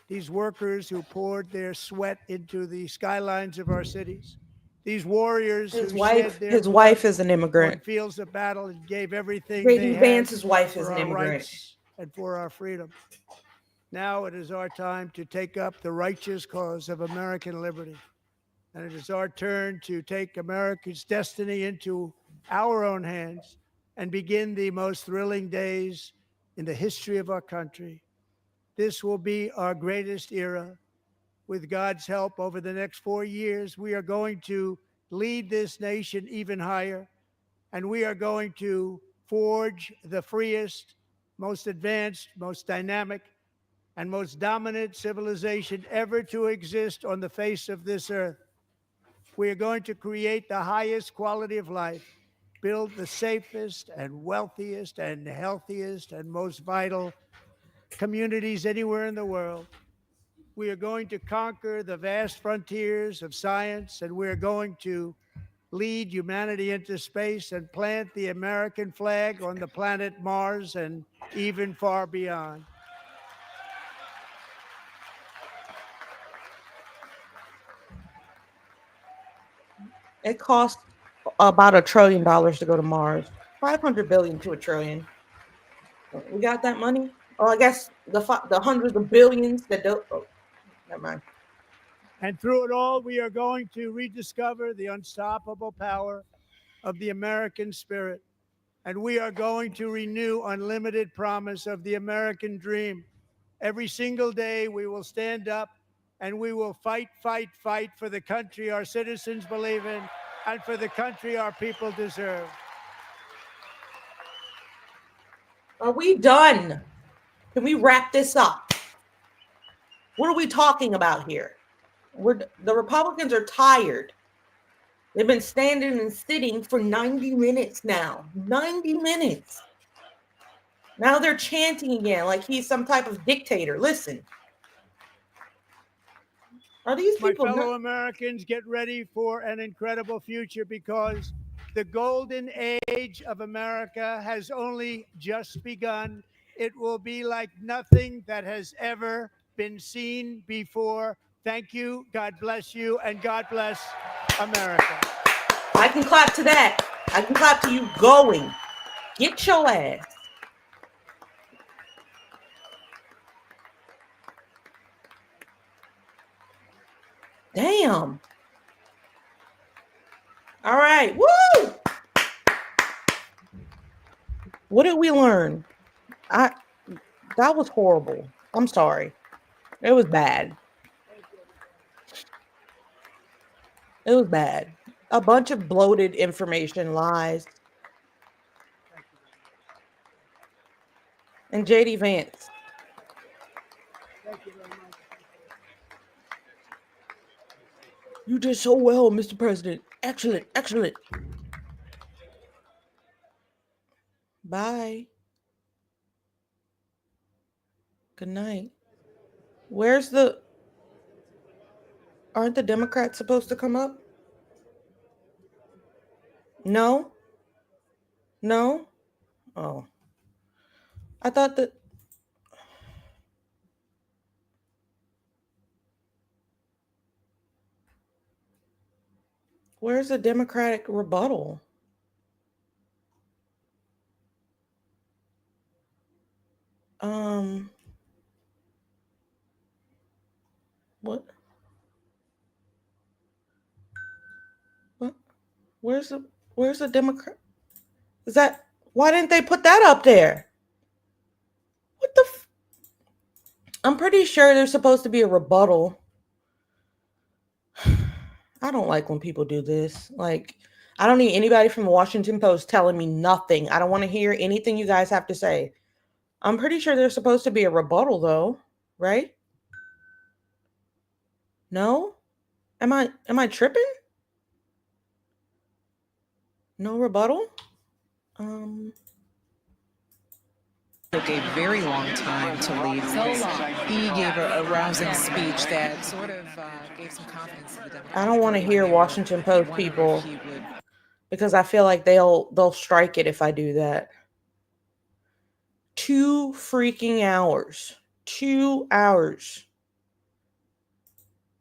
These workers who poured their sweat into the skylines of our cities. These warriors His who wife. shed their His blood wife is an on immigrant. fields of battle and gave everything they JD had Vance's wife is for an our immigrant. rights and for our freedom. Now it is our time to take up the righteous cause of American liberty. And it is our turn to take America's destiny into our own hands and begin the most thrilling days in the history of our country. This will be our greatest era. With God's help, over the next 4 years, we are going to lead this nation even higher, and we are going to forge the freest, most advanced, most dynamic, and most dominant civilization ever to exist on the face of this earth. We are going to create the highest quality of life, build the safest and wealthiest and healthiest and most vital communities anywhere in the world. We are going to conquer the vast frontiers of science, and we are going to lead humanity into space and plant the American flag on the planet Mars and even far beyond. It costs about $1 trillion to go to Mars. 500 billion to $1 trillion. We got that money? Oh, I guess the hundreds of billions that don't. Oh, never mind. And through it all, we are going to rediscover the unstoppable power of the American spirit. And we are going to renew unlimited promise of the American dream. Every single day, we will stand up and we will fight, fight, fight for the country our citizens believe in and for the country our people deserve. Are we done? Can we wrap this up? What are we talking about here? The Republicans are tired. They've been standing and sitting for 90 minutes now. 90 minutes. Now they're chanting again like he's some type of dictator. Listen. Are these people... My fellow Americans, get ready for an incredible future, because the golden age of America has only just begun. It will be like nothing that has ever been seen before. Thank you. God bless you. And God bless America. I can clap to that. I can clap to you going. Get your ass. Damn. All right. Woo! What did we learn? That was horrible. I'm sorry. It was bad. It was bad. A bunch of bloated information, lies. And JD Vance. You did so well, Mr. President. Excellent, excellent. Bye. Good night. Aren't the Democrats supposed to come up? No? No? Oh. I thought that... Where's the Democratic rebuttal? What? What? Where's the Democrat? Why didn't they put that up there? What the I'm pretty sure there's supposed to be a rebuttal. I don't like when people do this. Like, I don't need anybody from the Washington Post telling me nothing. I don't want to hear anything you guys have to say. I'm pretty sure there's supposed to be a rebuttal, though, right? No? Am I tripping? No rebuttal? Took a very long time to leave. He gave a rousing speech that sort of gave some confidence to the Democrats. I don't want to hear Washington Post people, because I feel like they'll strike it if I do that. 2 freaking hours. 2 hours.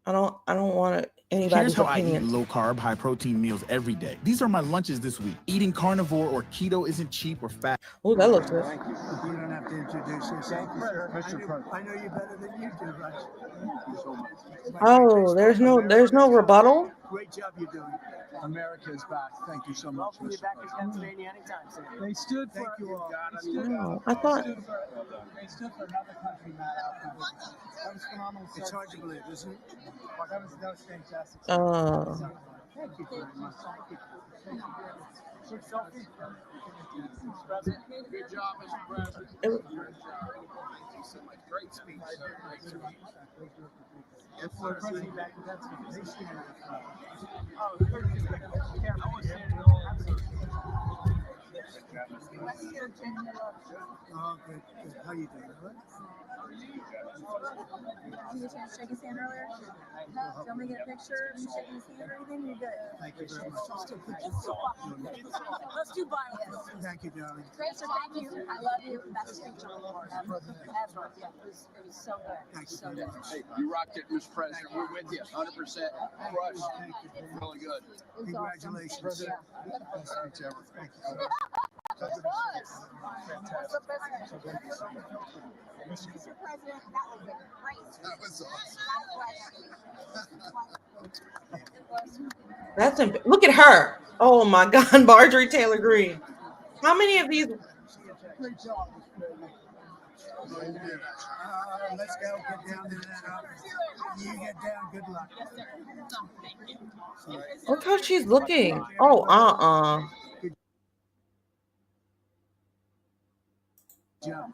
I don't want anybody's opinion. Here's how I eat low-carb, high-protein meals every day. These are my lunches this week. Eating carnivore or keto isn't cheap or fat. Oh, that looks good. You don't have to introduce yourself, Mr. President. I know you better than you do, right? Oh, there's no rebuttal? Great job you're doing. America is back. Thank you so much. Welcome you back to Pennsylvania anytime soon. They stood for. Thank you all. No, I thought. They stood for another country, Matt. That was phenomenal. It's hard to believe, isn't it? That was fantastic. Thank you very much. Thank you. Thank you very much. Quick selfie. Good job, Mr. President. Great job. Thank you so much. Great speech, sir. Great speech. Yes, sir. President back to Pennsylvania. Oh, I want to say oh, good. How you doing? All right? Did you get a chance to shake his hand earlier? Do you want me to get a picture of you shaking his hand or anything? You're good. Thank you very much. Let's do violence. Thank you, darling. Great, so thank you. I love you. Best speech on the board ever. Yeah, it was so good. Thanks so good. Hey, you rocked it, Mr. President. We're with you 100%. Crushed. Really good. Congratulations. President. Best speech ever. Thank you. Fantastic. Mr. President, that was great. That was awesome. That's look at her. Oh my God, Marjorie Taylor Greene. How many of these? Great job. Let's go. Get down to that. You get down. Good luck. Look how she's looking. Oh, Good job.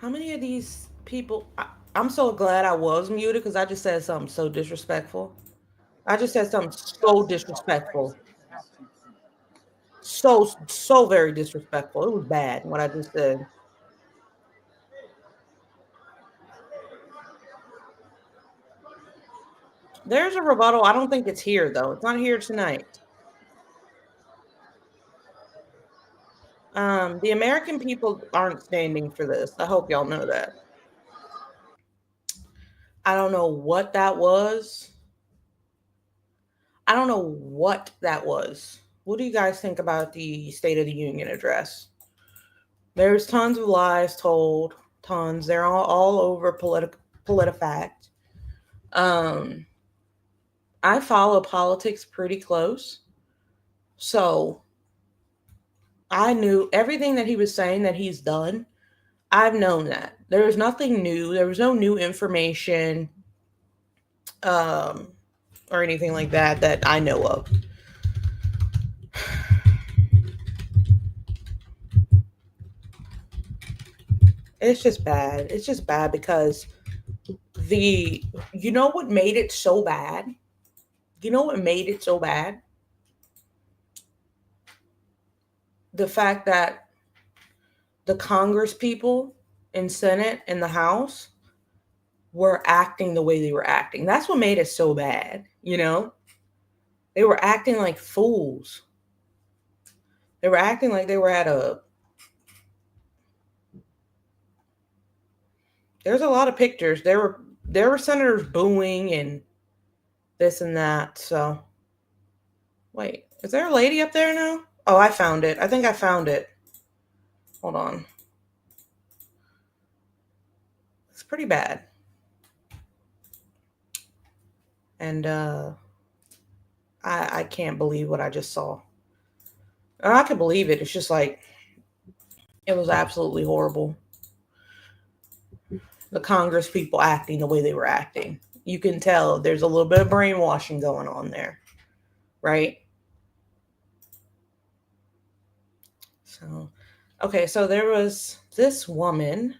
how many of these people? I'm so glad I was muted because I just said something so disrespectful. I just said something so disrespectful. So very disrespectful. It was bad what I just said. There's a rebuttal. I don't think it's here though. It's not here tonight. The American people aren't standing for this. I hope y'all know that. I don't know what that was. I don't know what that was. What do you guys think about the State of the Union address? There's tons of lies told, tons. They're all over PolitiFact. I follow politics pretty close. So I knew everything that he was saying that he's done. I've known that. There was nothing new. There was no new information or anything like that that I know of. It's just bad. It's just bad because you know what made it so bad? You know what made it so bad? The fact that the Congress people in Senate and the House were acting the way they were acting. That's what made it so bad, you know? They were acting like fools. They were acting like they were at there's a lot of pictures. There were senators booing and this and that. So wait, is there a lady up there now? Oh, I found it. I think I found it. Hold on. It's pretty bad. And I can't believe what I just saw. And I can believe it. It's just like, it was absolutely horrible. The Congress people acting the way they were acting. You can tell there's a little bit of brainwashing going on there, right? So, okay, so there was this woman.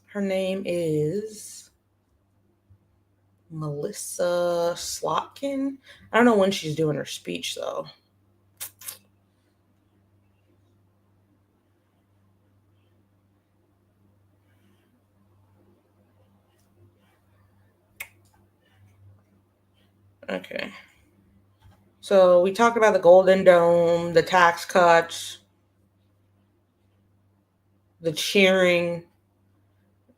Her name is Melissa Slotkin. I don't know when she's doing her speech, though. Okay. So we talked about the Golden Dome, the tax cuts, the cheering.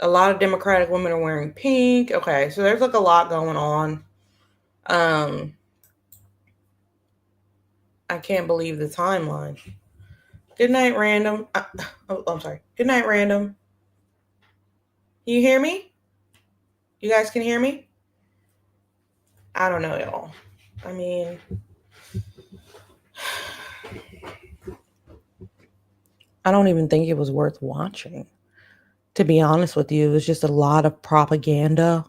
A lot of Democratic women are wearing pink. Okay, so there's like a lot going on. I can't believe the timeline. Good night, random. I'm sorry. Good night, random. Can you hear me? You guys can hear me? I don't know, y'all. I mean, I don't even think it was worth watching. To be honest with you, it was just a lot of propaganda.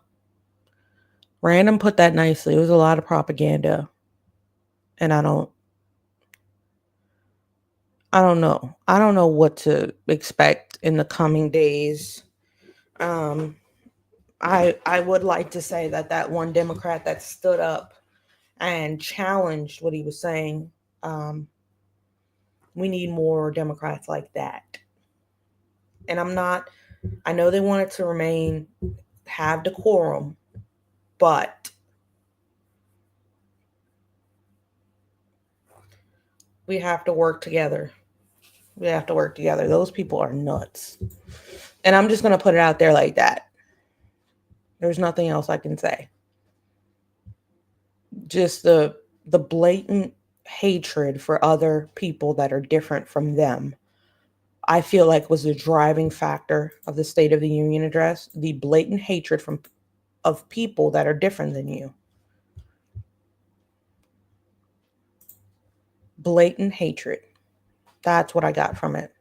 Random put that nicely. It was a lot of propaganda. And I don't know. I don't know what to expect in the coming days. I would like to say that one Democrat that stood up and challenged what he was saying, we need more Democrats like that. And I know they want it to have decorum, but we have to work together. We have to work together. Those people are nuts. And I'm just going to put it out there like that. There's nothing else I can say. Just the blatant hatred for other people that are different from them, I feel like was the driving factor of the State of the Union address. The blatant hatred of people that are different than you. Blatant hatred. That's what I got from it.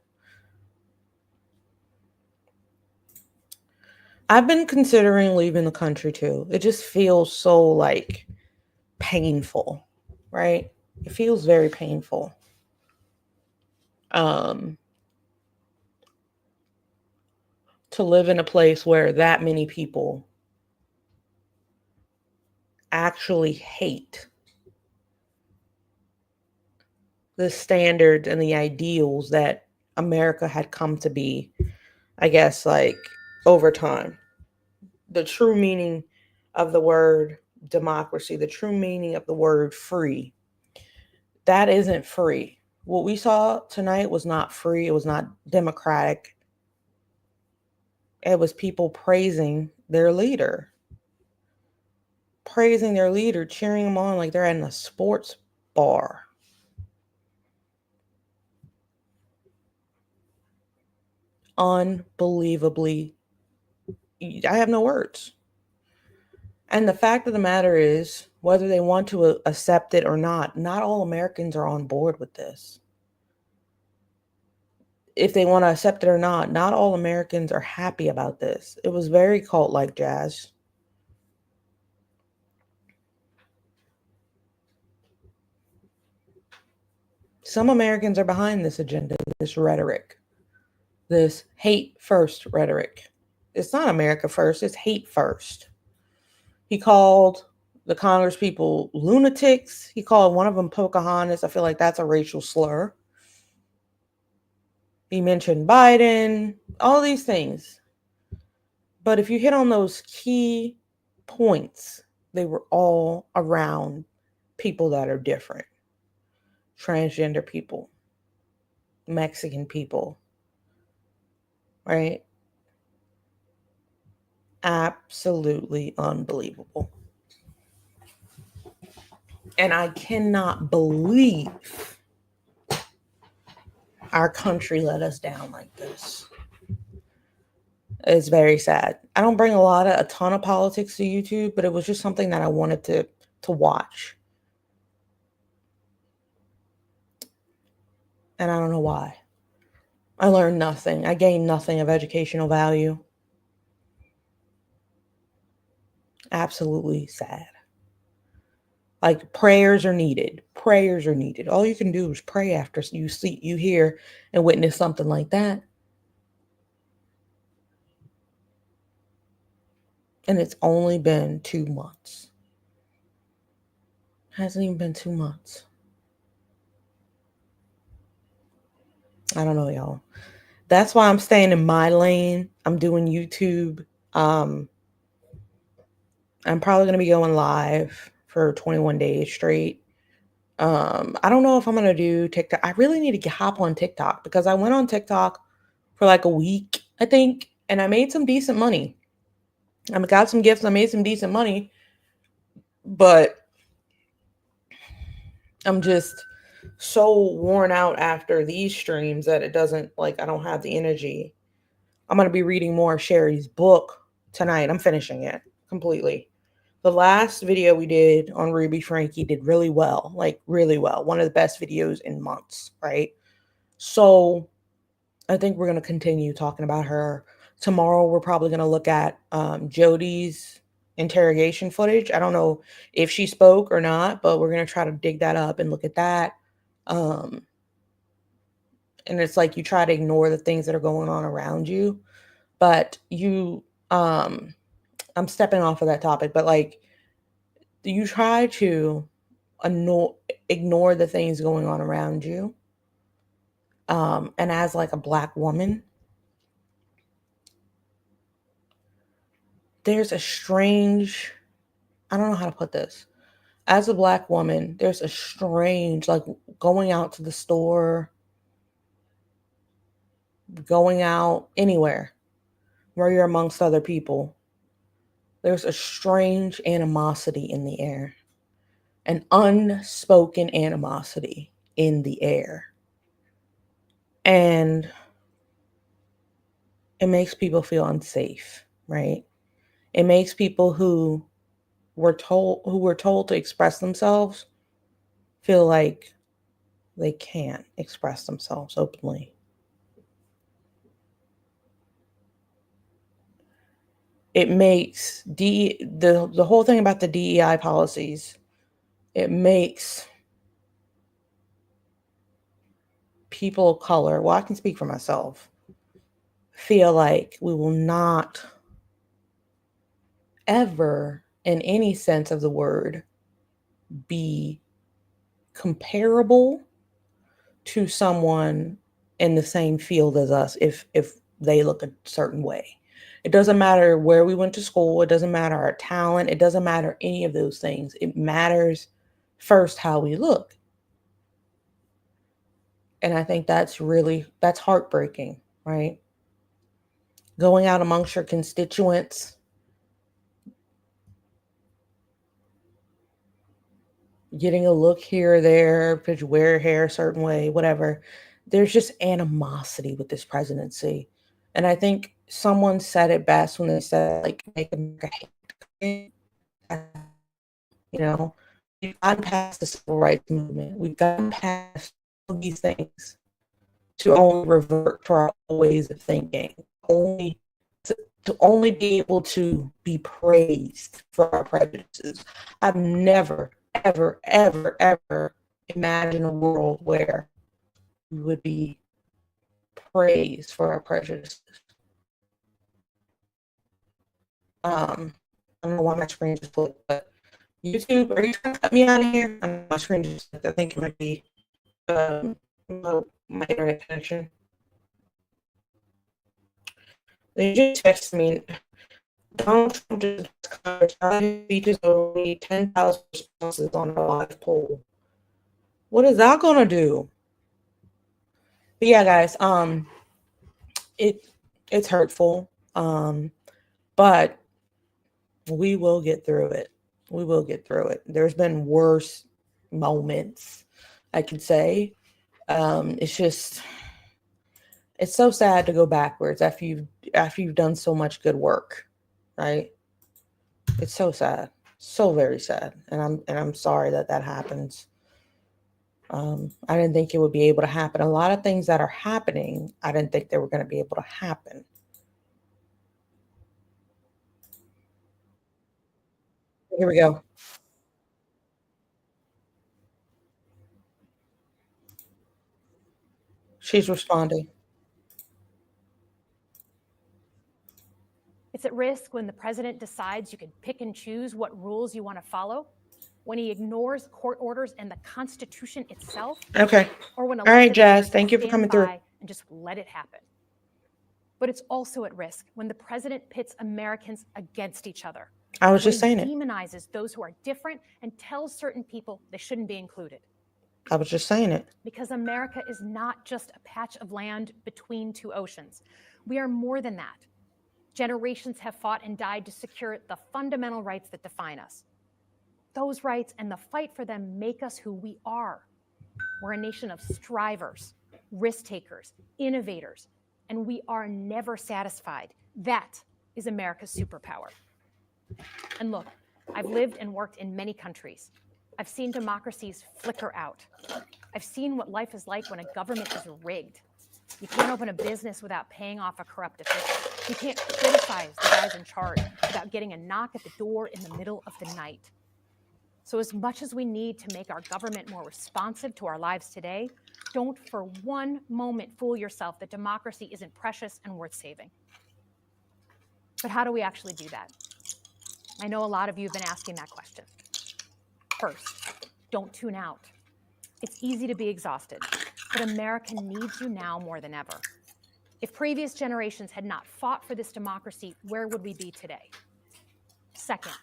I've been considering leaving the country too. It just feels so like painful, right? It feels very painful. To live in a place where that many people actually hate the standards and the ideals that America had come to be, I guess, like over time. The true meaning of the word democracy, the true meaning of the word free, that isn't free. What we saw tonight was not free. It was not democratic. It was people praising their leader. Praising their leader, cheering them on like they're in a sports bar. Unbelievably, I have no words. And the fact of the matter is, whether they want to accept it or not all Americans are on board with this. If they want to accept it or not all Americans are happy about this. It was very cult-like, Jazz. Some Americans are behind this agenda, this rhetoric, this hate first rhetoric. It's not America first, it's hate first. He called the Congress people lunatics. He called one of them Pocahontas. I feel like that's a racial slur. He mentioned Biden, all these things. But if you hit on those key points, they were all around people that are different. Transgender people, Mexican people, right? Absolutely unbelievable. And I cannot believe our country let us down like this. It's very sad. I don't bring a ton of politics to YouTube, but it was just something that I wanted to to watch. And I don't know why. I learned nothing. I gained nothing of educational value. Absolutely sad. Like, prayers are needed. Prayers are needed. All you can do is pray after you see, you hear, and witness something like that. And it's only been 2 months. Hasn't even been 2 months. I don't know, y'all. That's why I'm staying in my lane. I'm doing YouTube. I'm probably going to be going live for 21 days straight. I don't know if I'm going to do TikTok. I really need to hop on TikTok because I went on TikTok for like a week, I think, and I made some decent money. I got some gifts. I made some decent money, but I'm just so worn out after these streams that it doesn't, like, I don't have the energy. I'm going to be reading more of Sherry's book tonight. I'm finishing it completely. The last video we did on Ruby Frankie did really well, like really well. One of the best videos in months, right? So I think we're going to continue talking about her. Tomorrow, we're probably going to look at Jody's interrogation footage. I don't know if she spoke or not, but we're going to try to dig that up and look at that. And it's like you try to ignore the things that are going on around you, but you, I'm stepping off of that topic, but like you try to ignore the things going on around you. And as like a Black woman, there's a strange, I don't know how to put this. As a Black woman, there's a strange, like going out to the store, going out anywhere where you're amongst other people. There's a strange animosity in the air, an unspoken animosity in the air. And it makes people feel unsafe, right? It makes people who were told to express themselves feel like they can't express themselves openly. It makes the whole thing about the DEI policies, it makes people of color, well, I can speak for myself, feel like we will not ever, in any sense of the word, be comparable to someone in the same field as us if they look a certain way. It doesn't matter where we went to school. It doesn't matter our talent. It doesn't matter any of those things. It matters first how we look. And I think that's heartbreaking, right? Going out amongst your constituents, getting a look here or there, because you wear hair a certain way, whatever. There's just animosity with this presidency. And I think someone said it best when they said, like, make America hate. You know, we've gotten past the civil rights movement. We've gotten past all these things to only revert to our old ways of thinking, to only be able to be praised for our prejudices. I've never, ever, ever, ever imagined a world where we would be praised for our prejudices. I don't know why my screen just flipped, but YouTube, are you trying to cut me out of here? My screen just flipped. I think it might be my internet connection. They just texted me. Donald Trump just speeches only 10,000 responses on a live poll. What is that gonna do? But yeah, guys, it's hurtful. But we will get through it. We will get through it. There's been worse moments, I could say. It's so sad to go backwards after you've done so much good work, right? It's so sad. So very sad, and I'm sorry that happens. I didn't think it would be able to happen. A lot of things that are happening, I didn't think they were going to be able to happen. Here we go. She's responding. It's at risk when the president decides you can pick and choose what rules you want to follow, when he ignores court orders and the Constitution itself, Okay. or when All right, elected Jazz. leaders Thank you for stand coming through. by and just let it happen. But it's also at risk when the president pits Americans against each other. I was when just he saying it. demonizes those who are different and tells certain people they shouldn't be included. I was just saying it. Because America is not just a patch of land between two oceans. We are more than that. Generations have fought and died to secure the fundamental rights that define us. Those rights and the fight for them make us who we are. We're a nation of strivers, risk takers, innovators, and we are never satisfied. That is America's superpower. And look, I've lived and worked in many countries. I've seen democracies flicker out. I've seen what life is like when a government is rigged. You can't open a business without paying off a corrupt official. You can't criticize the guys in charge without getting a knock at the door in the middle of the night. So as much as we need to make our government more responsive to our lives today, don't for one moment fool yourself that democracy isn't precious and worth saving. But how do we actually do that? I know a lot of you have been asking that question. First, don't tune out. It's easy to be exhausted, but America needs you now more than ever. If previous generations had not fought for this democracy, where would we be today? Second,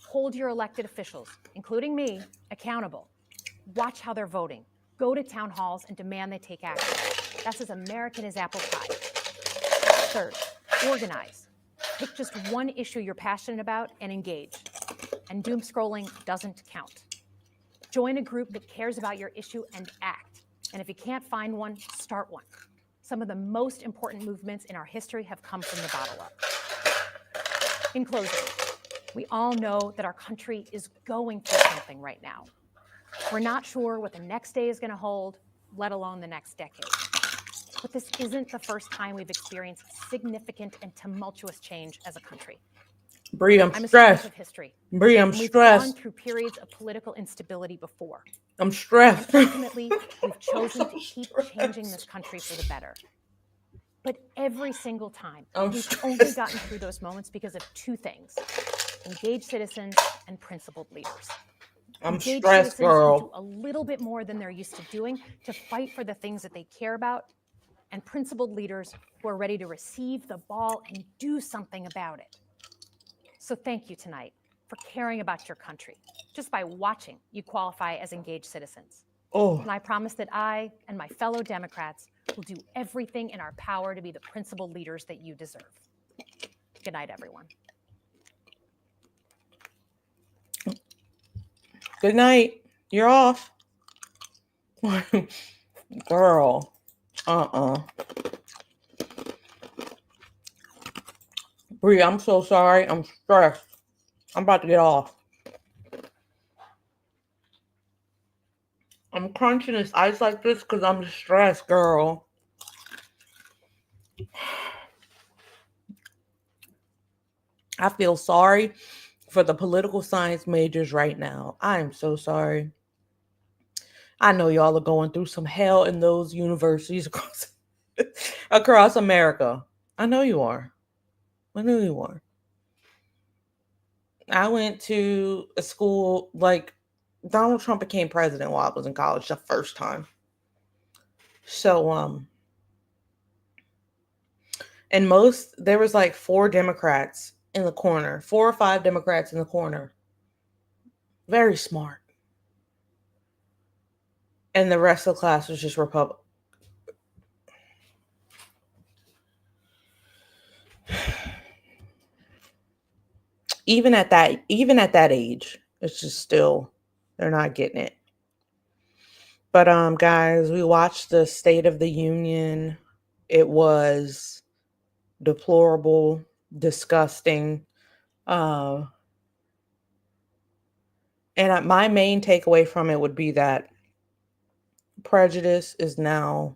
hold your elected officials, including me, accountable. Watch how they're voting. Go to town halls and demand they take action. That's as American as apple pie. Third, organize. Pick just one issue you're passionate about and engage. And doom scrolling doesn't count. Join a group that cares about your issue and act. And if you can't find one, start one. Some of the most important movements in our history have come from the bottom up. In closing, we all know that our country is going through something right now. We're not sure what the next day is going to hold, let alone the next decade. But this isn't the first time we've experienced significant and tumultuous change as a country. Bree, I'm a student stressed. of history. Bree, I'm We've stressed. gone through periods of political instability before. I'm stressed. And ultimately, we've chosen to keep changing this country for the better. But every single time, we've only gotten through those moments because of two things: engaged citizens and principled leaders. I'm Engaged stressed, citizens who girl. do a little bit more than they're used to doing to fight for the things that they care about, and principled leaders who are ready to receive the ball and do something about it. So thank you tonight for caring about your country. Just by watching, you qualify as engaged citizens. Oh, And I promise that I and my fellow Democrats will do everything in our power to be the principled leaders that you deserve. Good night, everyone. good night. You're off. Girl. Bree, I'm so sorry. I'm stressed. I'm about to get off. I'm crunching this ice like this because I'm stressed, girl. I feel sorry for the political science majors right now. I am so sorry. I know y'all are going through some hell in those universities across America. I know you are. I know you are. I went to a school like Donald Trump became president while I was in college the first time. So, and there was like 4 Democrats in the corner, 4 or 5 Democrats in the corner. Very smart. And the rest of the class was just Republican. Even at that age, it's just still, they're not getting it. But guys, we watched the State of the Union. It was deplorable, disgusting. And my main takeaway from it would be that prejudice is now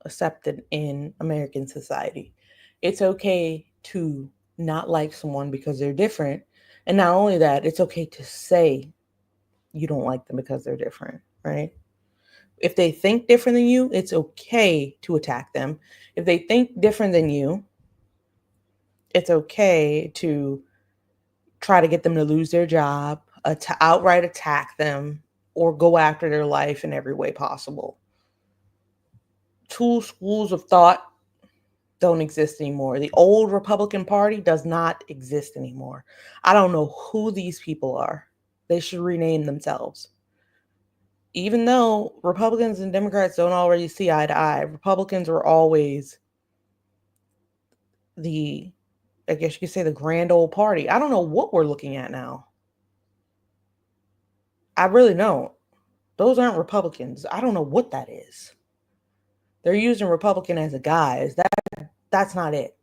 accepted in American society. It's okay to not like someone because they're different. And not only that, it's okay to say you don't like them because they're different, right? If they think different than you, it's okay to attack them. If they think different than you, it's okay to try to get them to lose their job, to outright attack them, or go after their life in every way possible. Two schools of thought don't exist anymore. The old Republican Party does not exist anymore. I don't know who these people are. They should rename themselves. Even though Republicans and Democrats don't already see eye to eye, Republicans were always the, I guess you could say, the grand old party. I don't know what we're looking at now. I really don't. Those aren't Republicans. I don't know what that is. They're using Republican as a guise. That's not it.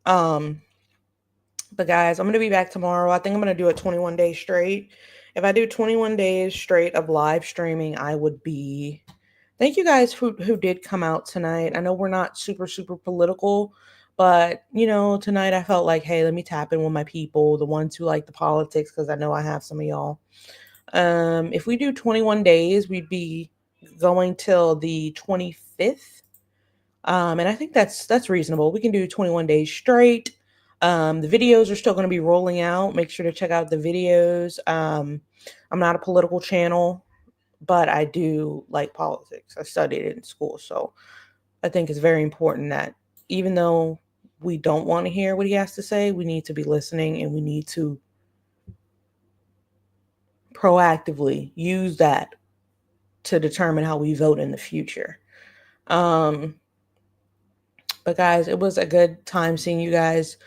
But guys, I'm going to be back tomorrow. I think I'm going to do it 21 days straight. If I do 21 days straight of live streaming, I would be... Thank you guys who did come out tonight. I know we're not super, super political, but, you know, tonight I felt like, hey, let me tap in with my people, the ones who like the politics, because I know I have some of y'all. If we do 21 days, we'd be going till the 25th. And I think that's reasonable. We can do 21 days straight. The videos are still going to be rolling out. Make sure to check out the videos. I'm not a political channel, but I do like politics. I studied it in school. So I think it's very important that even though we don't want to hear what he has to say, we need to be listening, and we need to proactively use that to determine how we vote in the future. But guys, it was a good time seeing you guys.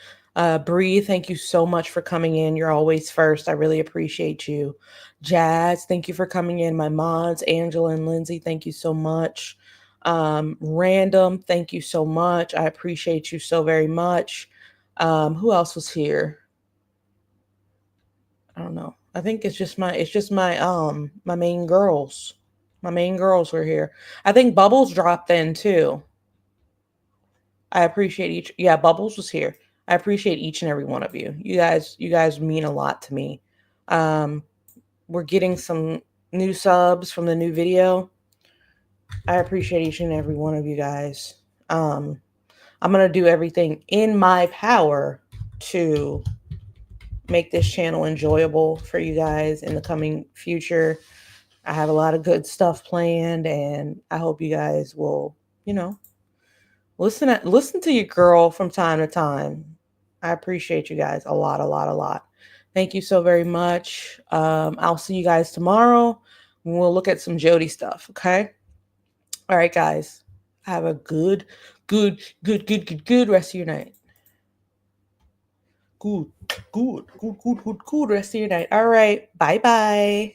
Bree, thank you so much for coming in. You're always first. I really appreciate you. Jazz, thank you for coming in. My mods, Angela and Lindsay, thank you so much. Random, thank you so much. I appreciate you so very much. Who else was here? I don't know. I think it's just my main girls. My main girls were here. I think Bubbles dropped in too. I appreciate each. Yeah, Bubbles was here. I appreciate each and every one of you. You guys mean a lot to me. We're getting some new subs from the new video. I appreciate each and every one of you guys. I'm going to do everything in my power to make this channel enjoyable for you guys in the coming future. I have a lot of good stuff planned, and I hope you guys will, listen to your girl from time to time. I appreciate you guys a lot. Thank you so very much. I'll see you guys tomorrow. We'll look at some Jody stuff. Okay. All right, guys. Have a good rest of your night. Good rest of your night. All right. Bye-bye.